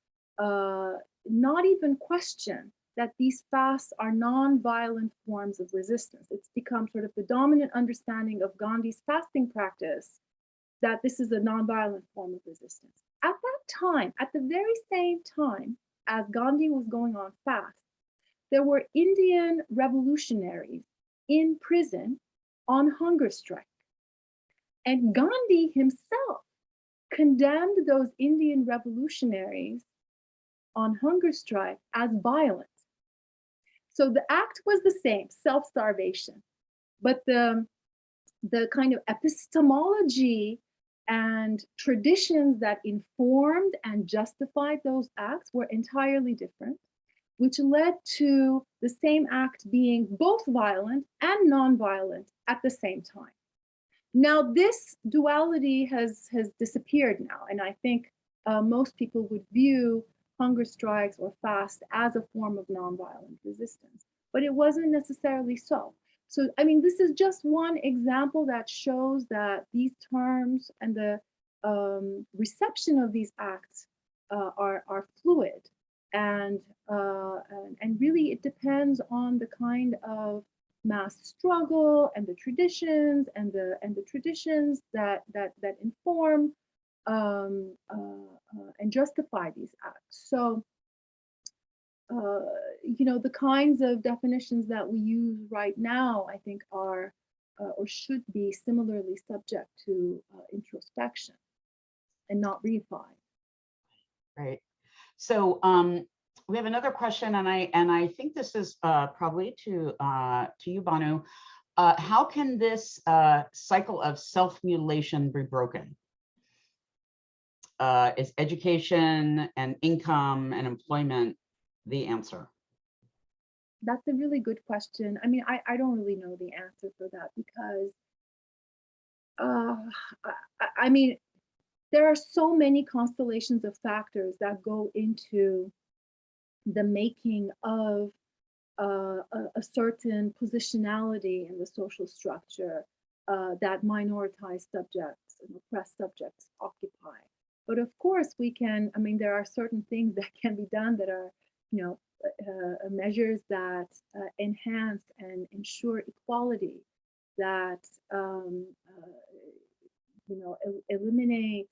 not even question that these fasts are non-violent forms of resistance. It's become sort of the dominant understanding of Gandhi's fasting practice that this is a non-violent form of resistance. At that time, at the very same time as Gandhi was going on fast, there were Indian revolutionaries in prison on hunger strike. And Gandhi himself condemned those Indian revolutionaries on hunger strike as violent. So the act was the same, self-starvation, but the kind of epistemology and traditions that informed and justified those acts were entirely different, which led to the same act being both violent and non-violent at the same time. Now, this duality has disappeared now, and I think most people would view hunger strikes or fast as a form of non-violent resistance, but it wasn't necessarily so. So, I mean, this is just one example that shows that these terms and the reception of these acts are fluid, and really it depends on the kind of mass struggle and the traditions and the traditions that inform and justify these acts. So, the kinds of definitions that we use right now, I think, are or should be similarly subject to introspection and not reified. Right. So we have another question, and I think this is probably to you, Banu. How can this cycle of self-mutilation be broken? Is education and income and employment the answer? That's a really good question. I mean, I don't really know the answer for that because, I mean, there are so many constellations of factors that go into the making of a certain positionality in the social structure that minoritized subjects and oppressed subjects occupy. But of course, we can, I mean, there are certain things that can be done that are, you know, measures that enhance and ensure equality, that, you know, eliminate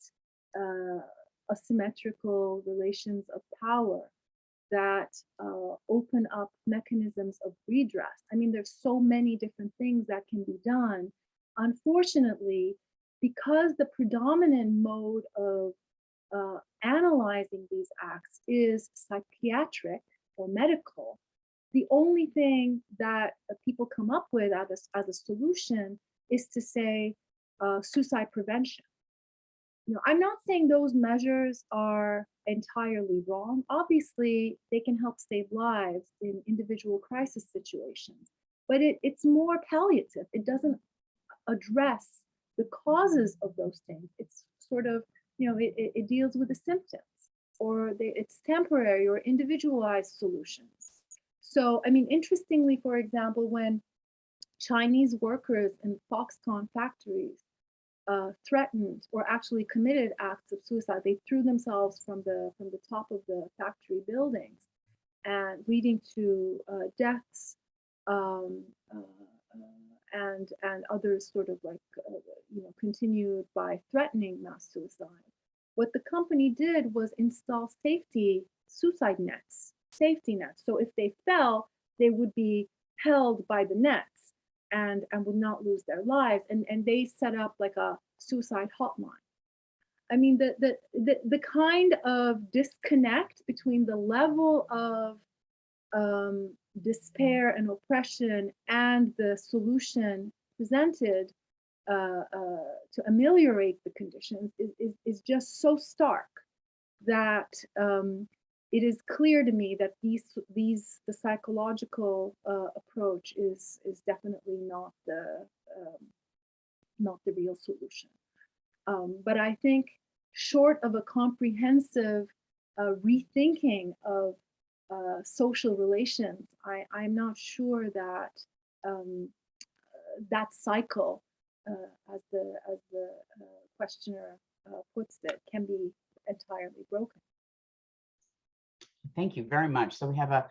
asymmetrical relations of power, that open up mechanisms of redress. I mean, there's so many different things that can be done. Unfortunately, because the predominant mode of analyzing these acts is psychiatric or medical, the only thing that people come up with as a solution is to say suicide prevention. You know, I'm not saying those measures are entirely wrong. Obviously, they can help save lives in individual crisis situations, but it's more palliative. It doesn't address the causes of those things. It's sort of, you know, it deals with the symptoms, or it's temporary or individualized solutions. So, I mean, interestingly, for example, when Chinese workers in Foxconn factories threatened or actually committed acts of suicide, they threw themselves from the top of the factory buildings, and leading to deaths and others sort of like you know, continued by threatening mass suicide. What the company did was install safety suicide nets, safety nets. So if they fell, they would be held by the nets and would not lose their lives. And they set up like a suicide hotline. I mean, the kind of disconnect between the level of despair and oppression and the solution presented to ameliorate the conditions is just so stark that it is clear to me that the psychological approach is definitely not the real solution. But I think short of a comprehensive rethinking of social relations, I'm not sure that that cycle, as the questioner puts it, can be entirely broken. Thank you very much. So we have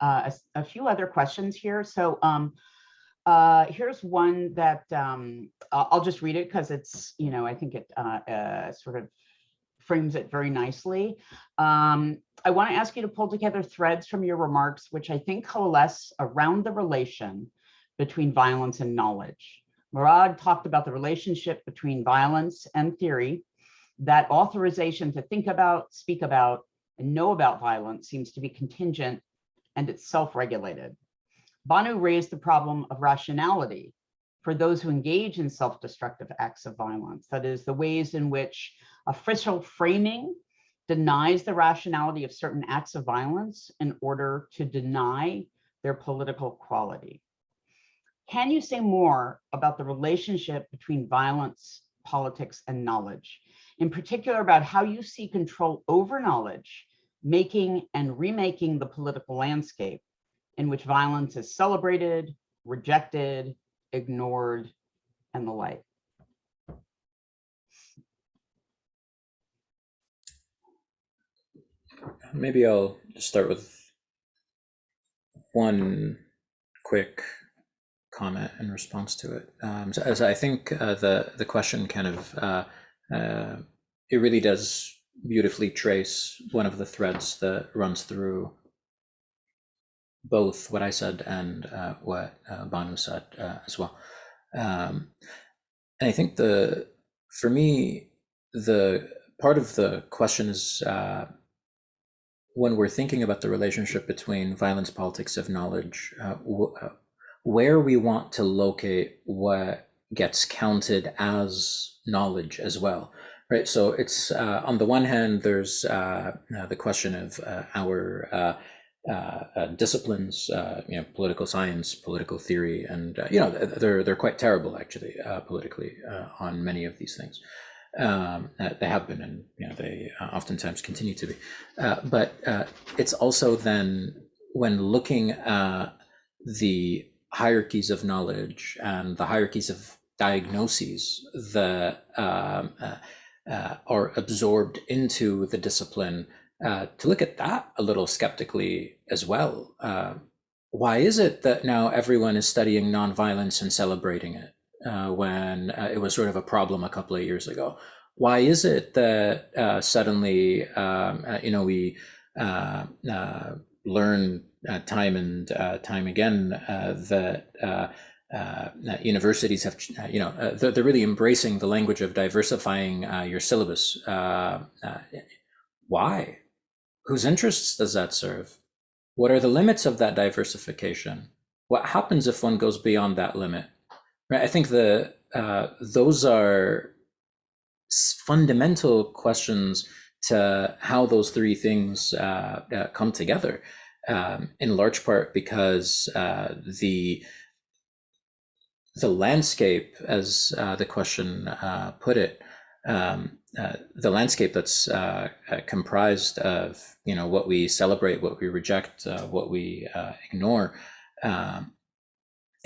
a few other questions here. So here's one that I'll just read it because it's, you know, I think it sort of frames it very nicely. I want to ask you to pull together threads from your remarks, which I think coalesce around the relation between violence and knowledge. Murad talked about the relationship between violence and theory, that authorization to think about, speak about, and know about violence seems to be contingent and it's self-regulated. Banu raised the problem of rationality for those who engage in self-destructive acts of violence. That is, the ways in which official framing denies the rationality of certain acts of violence in order to deny their political quality. Can you say more about the relationship between violence, politics, and knowledge? In particular, about how you see control over knowledge, making and remaking the political landscape in which violence is celebrated, rejected, ignored, and the like. Maybe I'll just start with one quick comment in response to it. So as I think the question kind of, it really does beautifully trace one of the threads that runs through both what I said and what Banu said as well. And I think for me, the part of the question is when we're thinking about the relationship between violence, politics of knowledge, where we want to locate what gets counted as knowledge as well, right? So it's on the one hand, there's the question of our disciplines, political science, political theory, and they're quite terrible actually politically on many of these things. They have been, and they oftentimes continue to be. But it's also then when looking at the hierarchies of knowledge and the hierarchies of diagnoses that are absorbed into the discipline, to look at that a little skeptically as well. Why is it that now everyone is studying nonviolence and celebrating it when it was sort of a problem a couple of years ago? Why is it that suddenly we learn time and time again that universities have, they're really embracing the language of diversifying your syllabus? Why? Whose interests does that serve? What are the limits of that diversification? What happens if one goes beyond that limit? Right? I think those are fundamental questions to how those three things come together, in large part because the landscape, as the question put it, the landscape that's comprised of what we celebrate, what we reject, what we ignore.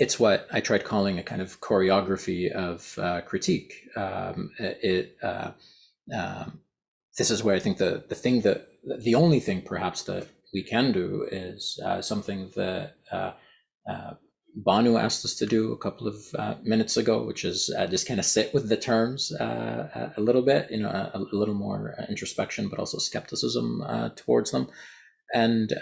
It's what I tried calling a kind of choreography of critique. This is where I think the only thing perhaps that we can do is something that Banu asked us to do a couple of minutes ago, which is just kind of sit with the terms a little bit, a little more introspection, but also skepticism towards them. And,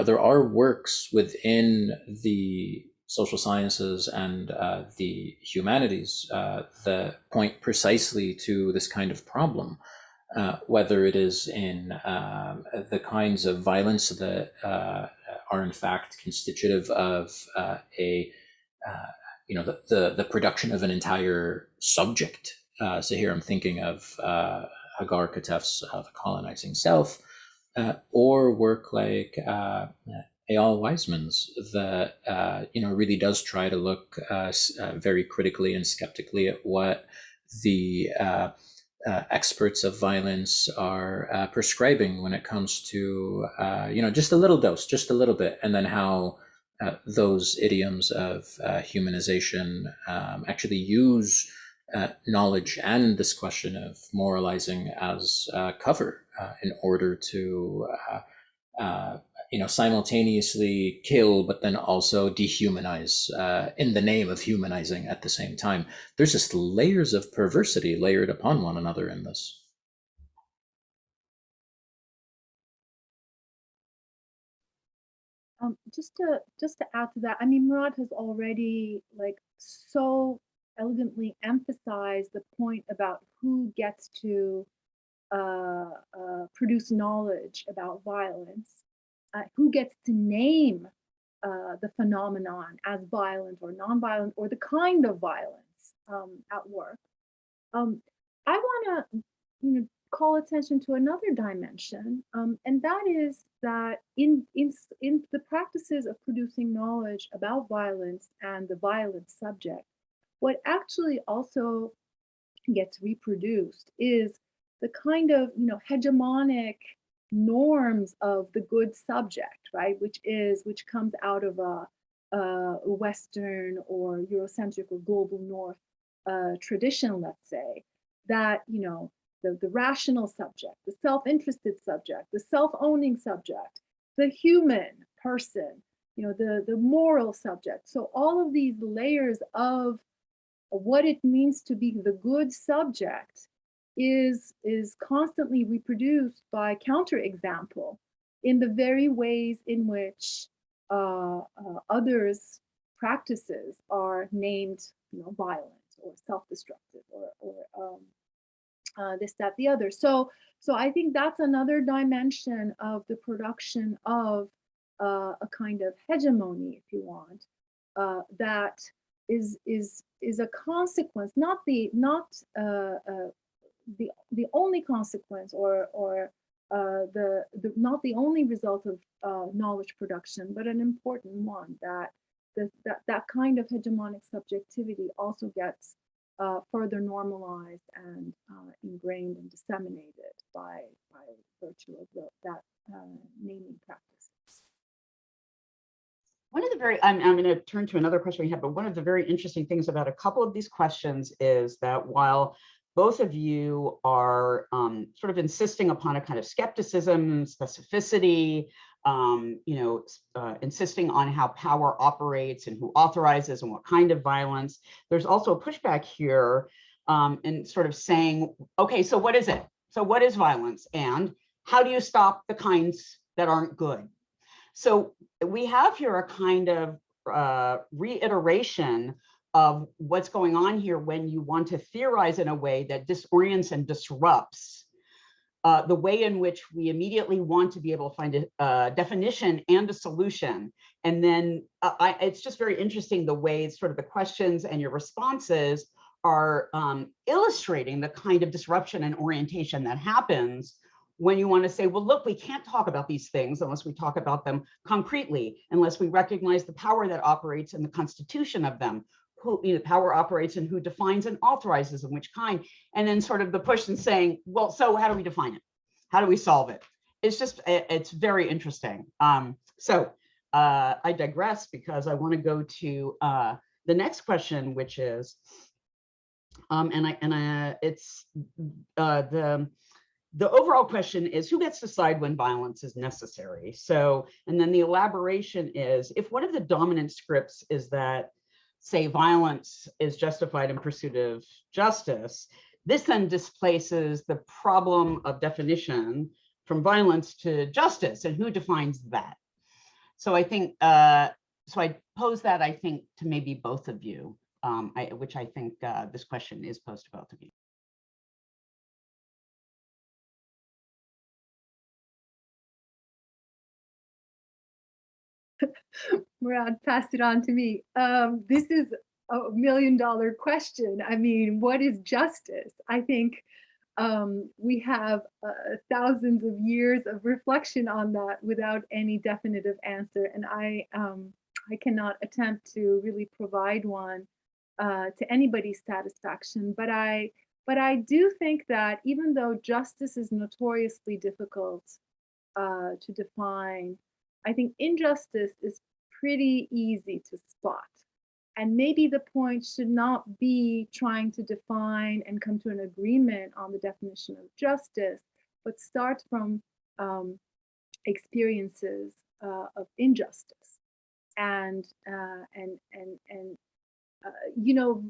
there are works within the social sciences and the humanities that point precisely to this kind of problem. Whether it is in the kinds of violence that are in fact constitutive of the production of an entire subject. So here I'm thinking of Hagar Katef's The Colonizing Self, or work like Eyal Weizman's that really does try to look very critically and skeptically at what the experts of violence are prescribing when it comes to just a little dose, just a little bit, and then how those idioms of humanization actually use knowledge and this question of moralizing as cover in order to simultaneously kill, but then also dehumanize in the name of humanizing at the same time. There's just layers of perversity layered upon one another in this. Just to add to that, I mean, Murad has already so elegantly emphasized the point about who gets to produce knowledge about violence, who gets to name the phenomenon as violent or non-violent, or the kind of violence at work. I want to call attention to another dimension, and that is that in the practices of producing knowledge about violence and the violent subject, what actually also gets reproduced is the kind of hegemonic norms of the good subject, right? Which comes out of a Western or Eurocentric or global North tradition, let's say, that the rational subject, the self-interested subject, the self-owning subject, the human person, the moral subject. So all of these layers of what it means to be the good subject is constantly reproduced by counterexample in the very ways in which others practices are named, violent or self-destructive or this, that, the other. So I think that's another dimension of the production of a kind of hegemony, if you want, that is a consequence, not the only consequence or not the only result of knowledge production, but an important one, that kind of hegemonic subjectivity also gets further normalized and ingrained and disseminated by virtue of that naming practices. One of the I'm going to turn to another question we have, but one of the very interesting things about a couple of these questions is that while both of you are sort of insisting upon a kind of skepticism, specificity, insisting on how power operates and who authorizes and what kind of violence, there's also a pushback here in sort of saying, okay, so what is it? So what is violence? And how do you stop the kinds that aren't good? So we have here a kind of reiteration of what's going on here when you want to theorize in a way that disorients and disrupts the way in which we immediately want to be able to find a definition and a solution. And then it's just very interesting the way sort of the questions and your responses are illustrating the kind of disruption and orientation that happens when you want to say, well, look, we can't talk about these things unless we talk about them concretely, unless we recognize the power that operates in the constitution of them, who power operates and who defines and authorizes and which kind, and then sort of the push and saying, well, so how do we define it? How do we solve it? It's just, it's very interesting. I digress because I want to go to the next question, which is, the overall question is, who gets to decide when violence is necessary? So, and then the elaboration is, if one of the dominant scripts is that, say, violence is justified in pursuit of justice, this then displaces the problem of definition from violence to justice, and who defines that? So I think, so I pose that, I think, to maybe both of you, which I think this question is posed to both of you. Murad passed it on to me. This is $1 million question. I mean, what is justice? I think we have thousands of years of reflection on that without any definitive answer, and I cannot attempt to really provide one to anybody's satisfaction. But I do think that even though justice is notoriously difficult to define, I think injustice is pretty easy to spot. And maybe the point should not be trying to define and come to an agreement on the definition of justice, but start from experiences of injustice. And you know,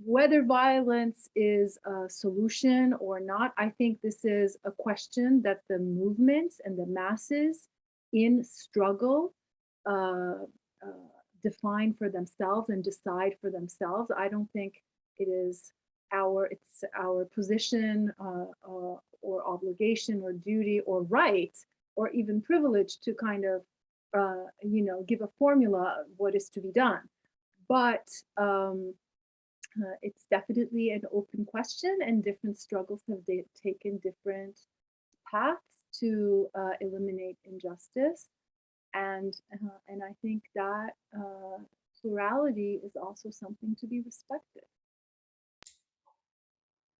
whether violence is a solution or not, I think this is a question that the movements and the masses in struggle define for themselves and decide for themselves. I don't think it's our position or obligation or duty or right or even privilege to kind of you know, give a formula of what is to be done. But it's definitely an open question, and different struggles have taken different paths to eliminate injustice. And I think that plurality is also something to be respected.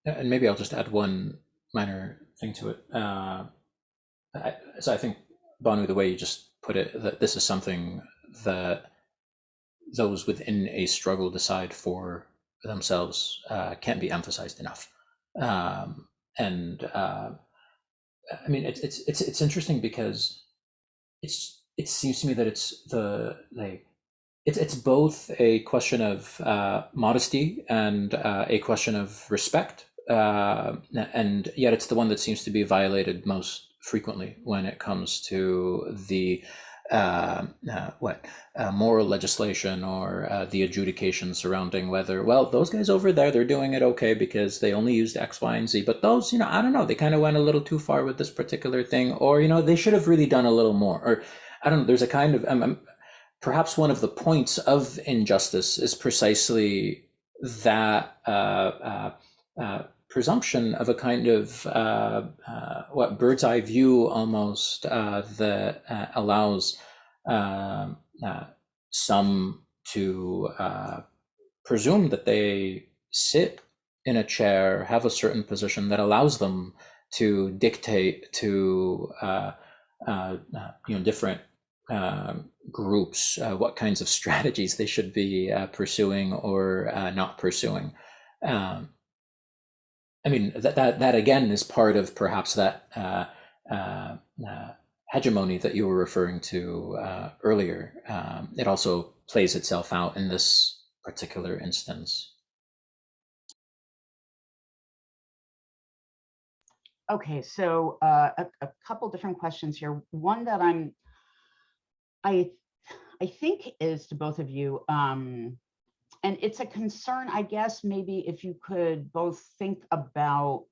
And maybe I'll just add one minor thing to it. So I think, Banu, the way you just put it, that this is something that those within a struggle decide for themselves can't be emphasized enough. I mean, it's interesting because it seems to me that it's both a question of modesty and a question of respect, and yet it's the one that seems to be violated most frequently when it comes to the moral legislation or the adjudication surrounding whether, well, those guys over there, they're doing it okay because they only used X, Y, and Z, but those, I don't know, they kind of went a little too far with this particular thing, or, they should have really done a little more, or I don't know, there's a kind of, perhaps one of the points of injustice is precisely that presumption of a kind of bird's eye view almost that allows some to presume that they sit in a chair, have a certain position that allows them to dictate to different groups what kinds of strategies they should be pursuing or not pursuing. I mean, that again is part of perhaps that hegemony that you were referring to earlier. It also plays itself out in this particular instance. Okay, so a couple different questions here. One that I think is to both of you, and it's a concern, I guess, maybe if you could both think about,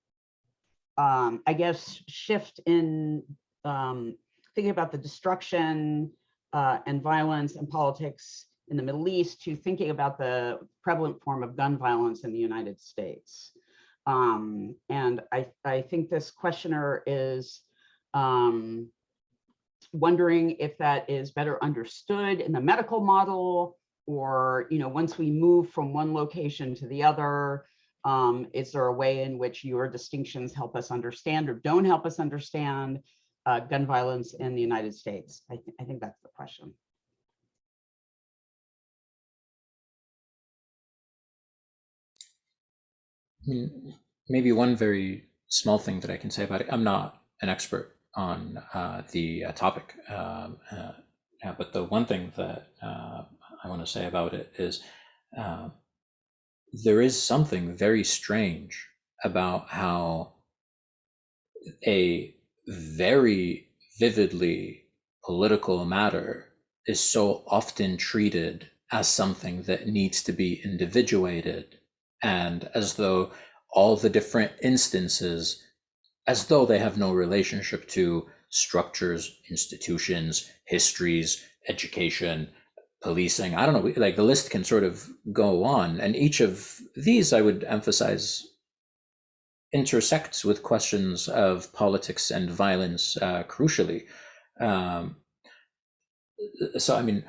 I guess, shift in thinking about the destruction and violence and politics in the Middle East to thinking about the prevalent form of gun violence in the United States. And I think this questioner is wondering if that is better understood in the medical model, or once we move from one location to the other, is there a way in which your distinctions help us understand or don't help us understand gun violence in the United States? I think that's the question. Maybe one very small thing that I can say about it. I'm not an expert on the topic, but the one thing that I want to say about it is there is something very strange about how a very vividly political matter is so often treated as something that needs to be individuated, and as though all the different instances, as though they have no relationship to structures, institutions, histories, education, policing, I don't know, like the list can sort of go on. And each of these, I would emphasize, intersects with questions of politics and violence crucially. So, I mean,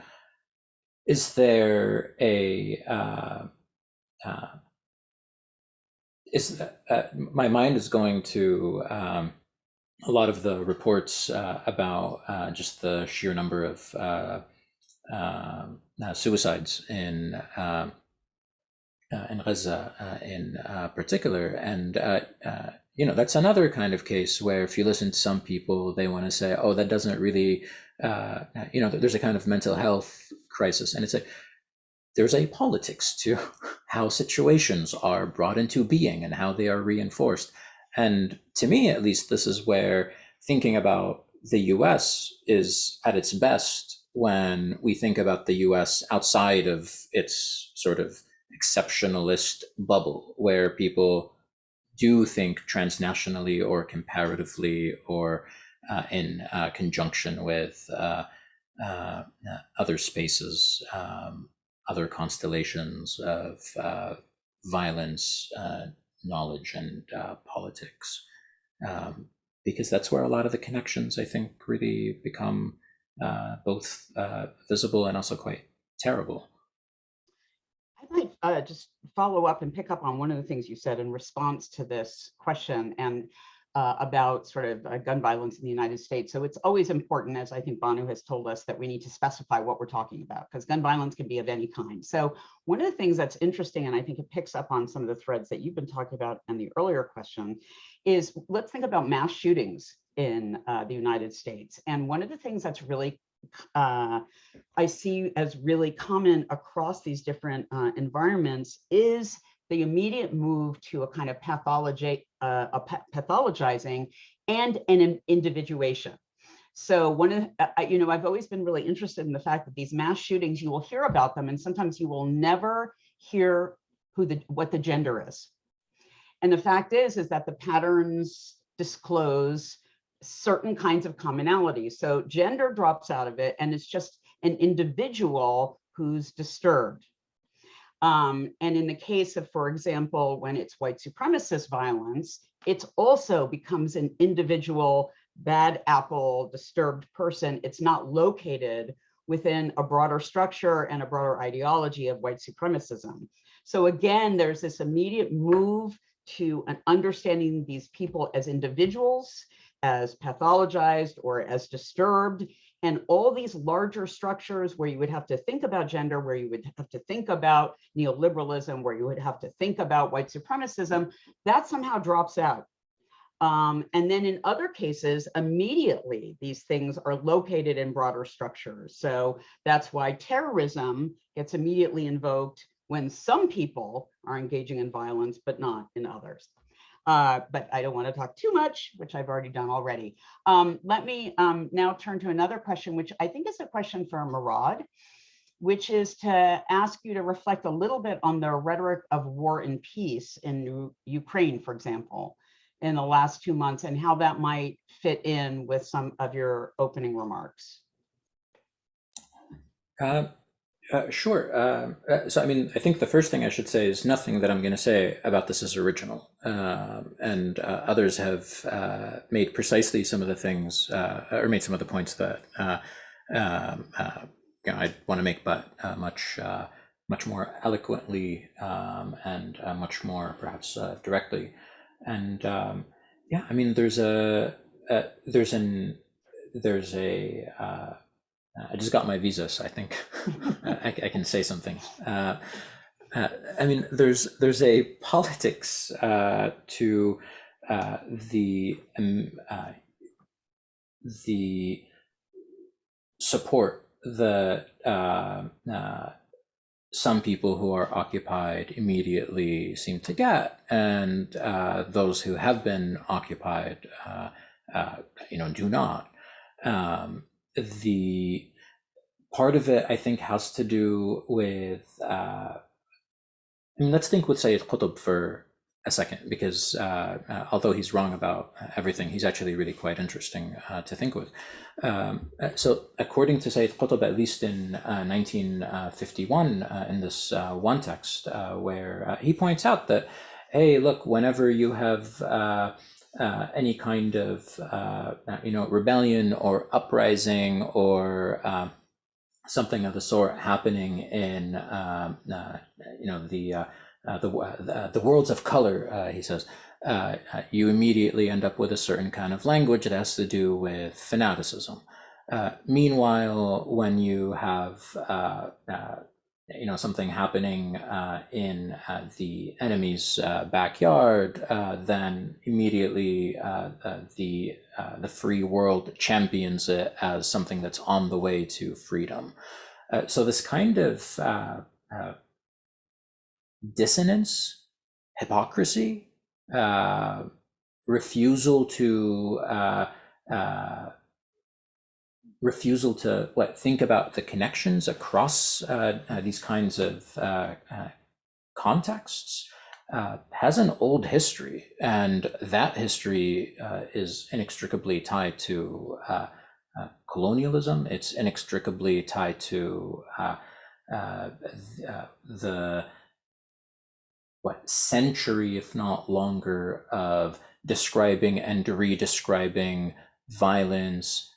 is there a, my mind is going to a lot of the reports about just the sheer number of suicides in Gaza in particular, and that's another kind of case where if you listen to some people, they want to say, oh, that doesn't really, there's a kind of mental health crisis, and it's like there's a politics to how situations are brought into being and how they are reinforced. And to me, at least, this is where thinking about the US is at its best when we think about the US outside of its sort of exceptionalist bubble, where people do think transnationally or comparatively or in conjunction with other spaces, other constellations of violence, knowledge, and politics, because that's where a lot of the connections, I think, really become both visible and also quite terrible. I might just follow up and pick up on one of the things you said in response to this question, and about sort of gun violence in the United States. So it's always important, as I think Banu has told us, that we need to specify what we're talking about, because gun violence can be of any kind. So one of the things that's interesting, and I think it picks up on some of the threads that you've been talking about in the earlier question, is let's think about mass shootings in the United States. And one of the things that's really I see as really common across these different environments is the immediate move to a kind of pathologizing and an individuation. So I've always been really interested in the fact that these mass shootings, you will hear about them, and sometimes you will never hear what the gender is. And the fact is that the patterns disclose certain kinds of commonalities. So gender drops out of it, and it's just an individual who's disturbed. And in the case of, for example, when it's white supremacist violence, it also becomes an individual bad apple, disturbed person. It's not located within a broader structure and a broader ideology of white supremacism. So again, there's this immediate move to an understanding these people as individuals, as pathologized or as disturbed, and all these larger structures where you would have to think about gender, where you would have to think about neoliberalism, where you would have to think about white supremacism, that somehow drops out. And then in other cases, immediately, these things are located in broader structures. So that's why terrorism gets immediately invoked when some people are engaging in violence, but not in others. But I don't want to talk too much, which I've already done already. Let me now turn to another question, which I think is a question for Murad, which is to ask you to reflect a little bit on the rhetoric of war and peace in Ukraine, for example, in the last 2 months, and how that might fit in with some of your opening remarks. Sure. So, I mean, I think the first thing I should say is nothing that I'm going to say about this is original. And others have made precisely some of the things, or made some of the points that I want to make, but much more eloquently and much more perhaps directly. And yeah, I mean, there's a I just got my visa, so I think I can say something. I mean, there's a politics to the support that some people who are occupied immediately seem to get, and those who have been occupied, do not. The part of it, I think, has to do with, let's think with Sayyid Qutb for a second, because although he's wrong about everything, he's actually really quite interesting to think with. So according to Sayyid Qutb, at least in 1951, in this one text where he points out that, hey, look, whenever you have any kind of rebellion or uprising or something of the sort happening in the worlds of color, he says, you immediately end up with a certain kind of language that has to do with fanaticism. Meanwhile, when you have something happening in the enemy's backyard, then immediately the free world champions it as something that's on the way to freedom. So this kind of dissonance, hypocrisy, refusal to think about the connections across these kinds of contexts has an old history, and that history is inextricably tied to colonialism. It's inextricably tied to the century, if not longer, of describing and redescribing violence,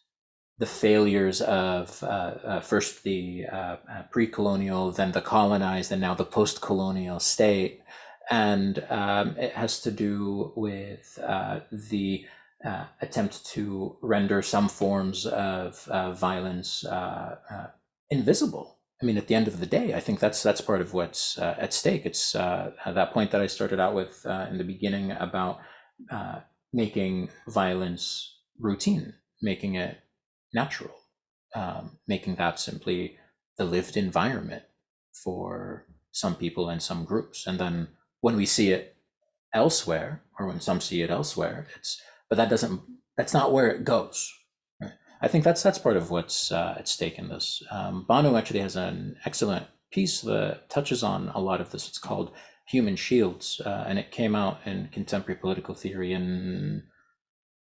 the failures of first the pre-colonial, then the colonized, and now the post-colonial state. And it has to do with the attempt to render some forms of violence invisible. I mean, at the end of the day, I think that's part of what's at stake. It's that point that I started out with in the beginning about making violence routine, making it natural, making that simply the lived environment for some people and some groups. And then when we see it elsewhere, or when some see it elsewhere, but that's not where it goes. Right? I think that's part of what's at stake in this. Banu actually has an excellent piece that touches on a lot of this. It's called Human Shields, and it came out in Contemporary Political Theory in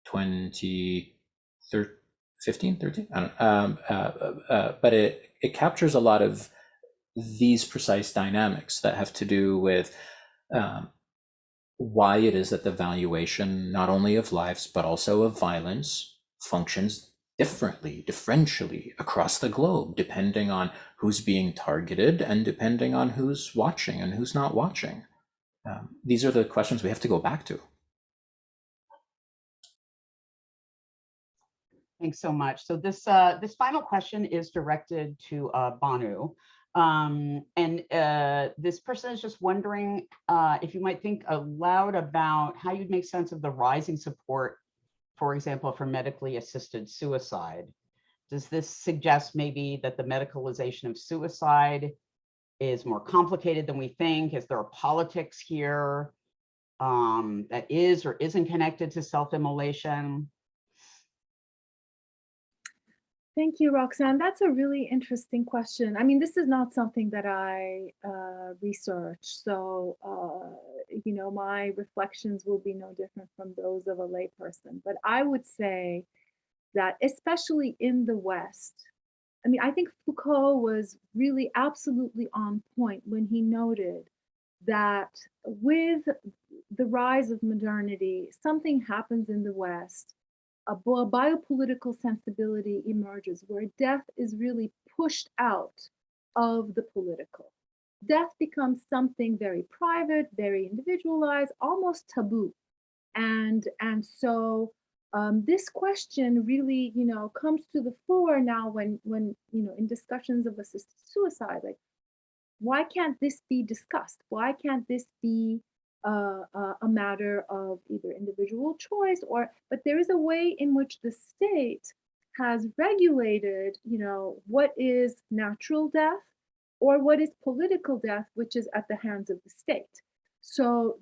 2015, 13? I don't know. But it captures a lot of these precise dynamics that have to do with why it is that the valuation, not only of lives, but also of violence, functions differently, differentially across the globe, depending on who's being targeted and depending on who's watching and who's not watching. These are the questions we have to go back to. Thanks so much. So this this final question is directed to Banu. This person is just wondering if you might think aloud about how you'd make sense of the rising support, for example, for medically assisted suicide. Does this suggest maybe that the medicalization of suicide is more complicated than we think? Is there a politics here that is or isn't connected to self-immolation? Thank you, Roxanne. That's a really interesting question. I mean, this is not something that I research, so you know, my reflections will be no different from those of a layperson. But I would say that, especially in the West, I mean, I think Foucault was really absolutely on point when he noted that with the rise of modernity, something happens in the West. A biopolitical sensibility emerges where death is really pushed out of the political. Death becomes something very private, very individualized, almost taboo. And so this question really, you know, comes to the fore now when you know, in discussions of assisted suicide, like, why can't this be discussed? Why can't this be a matter of either individual choice but there is a way in which the state has regulated, you know, what is natural death or what is political death, which is at the hands of the state. So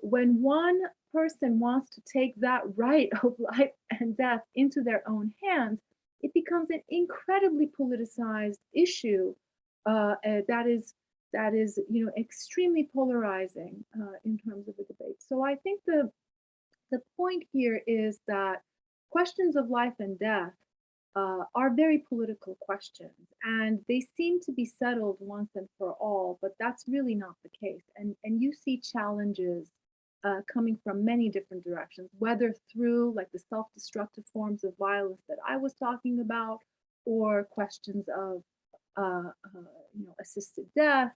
when one person wants to take that right of life and death into their own hands, it becomes an incredibly politicized issue that is, you know, extremely polarizing in terms of the debate. So I think the point here is that questions of life and death are very political questions, and they seem to be settled once and for all, but that's really not the case. And you see challenges coming from many different directions, whether through like the self-destructive forms of violence that I was talking about, or questions of you know, assisted death,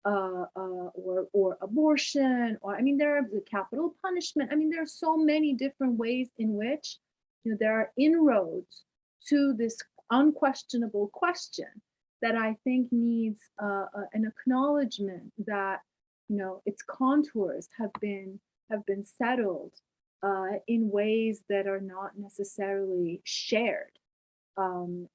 or abortion, or I mean, there are the capital punishment. I mean, there are so many different ways in which, you know, there are inroads to this unquestionable question that I think needs an acknowledgement that, you know, its contours have been settled in ways that are not necessarily shared. And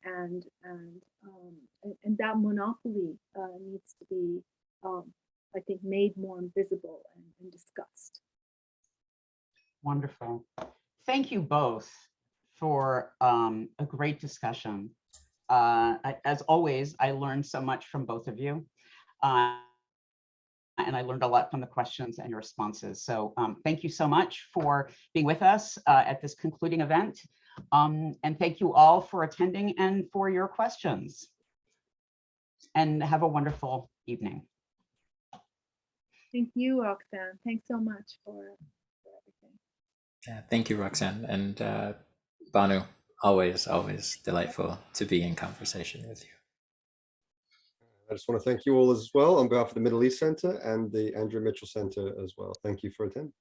that monopoly needs to be, I think, made more visible and discussed. Wonderful. Thank you both for a great discussion. As always, I learned so much from both of you. And I learned a lot from the questions and your responses. So thank you so much for being with us at this concluding event. And thank you all for attending and for your questions. And have a wonderful evening. Thank you, Roxanne. Thanks so much for everything. Yeah, thank you, Roxanne. And Banu, always delightful to be in conversation with you. I just want to thank you all as well on behalf of the Middle East Center and the Andrew Mitchell Center as well. Thank you for attending.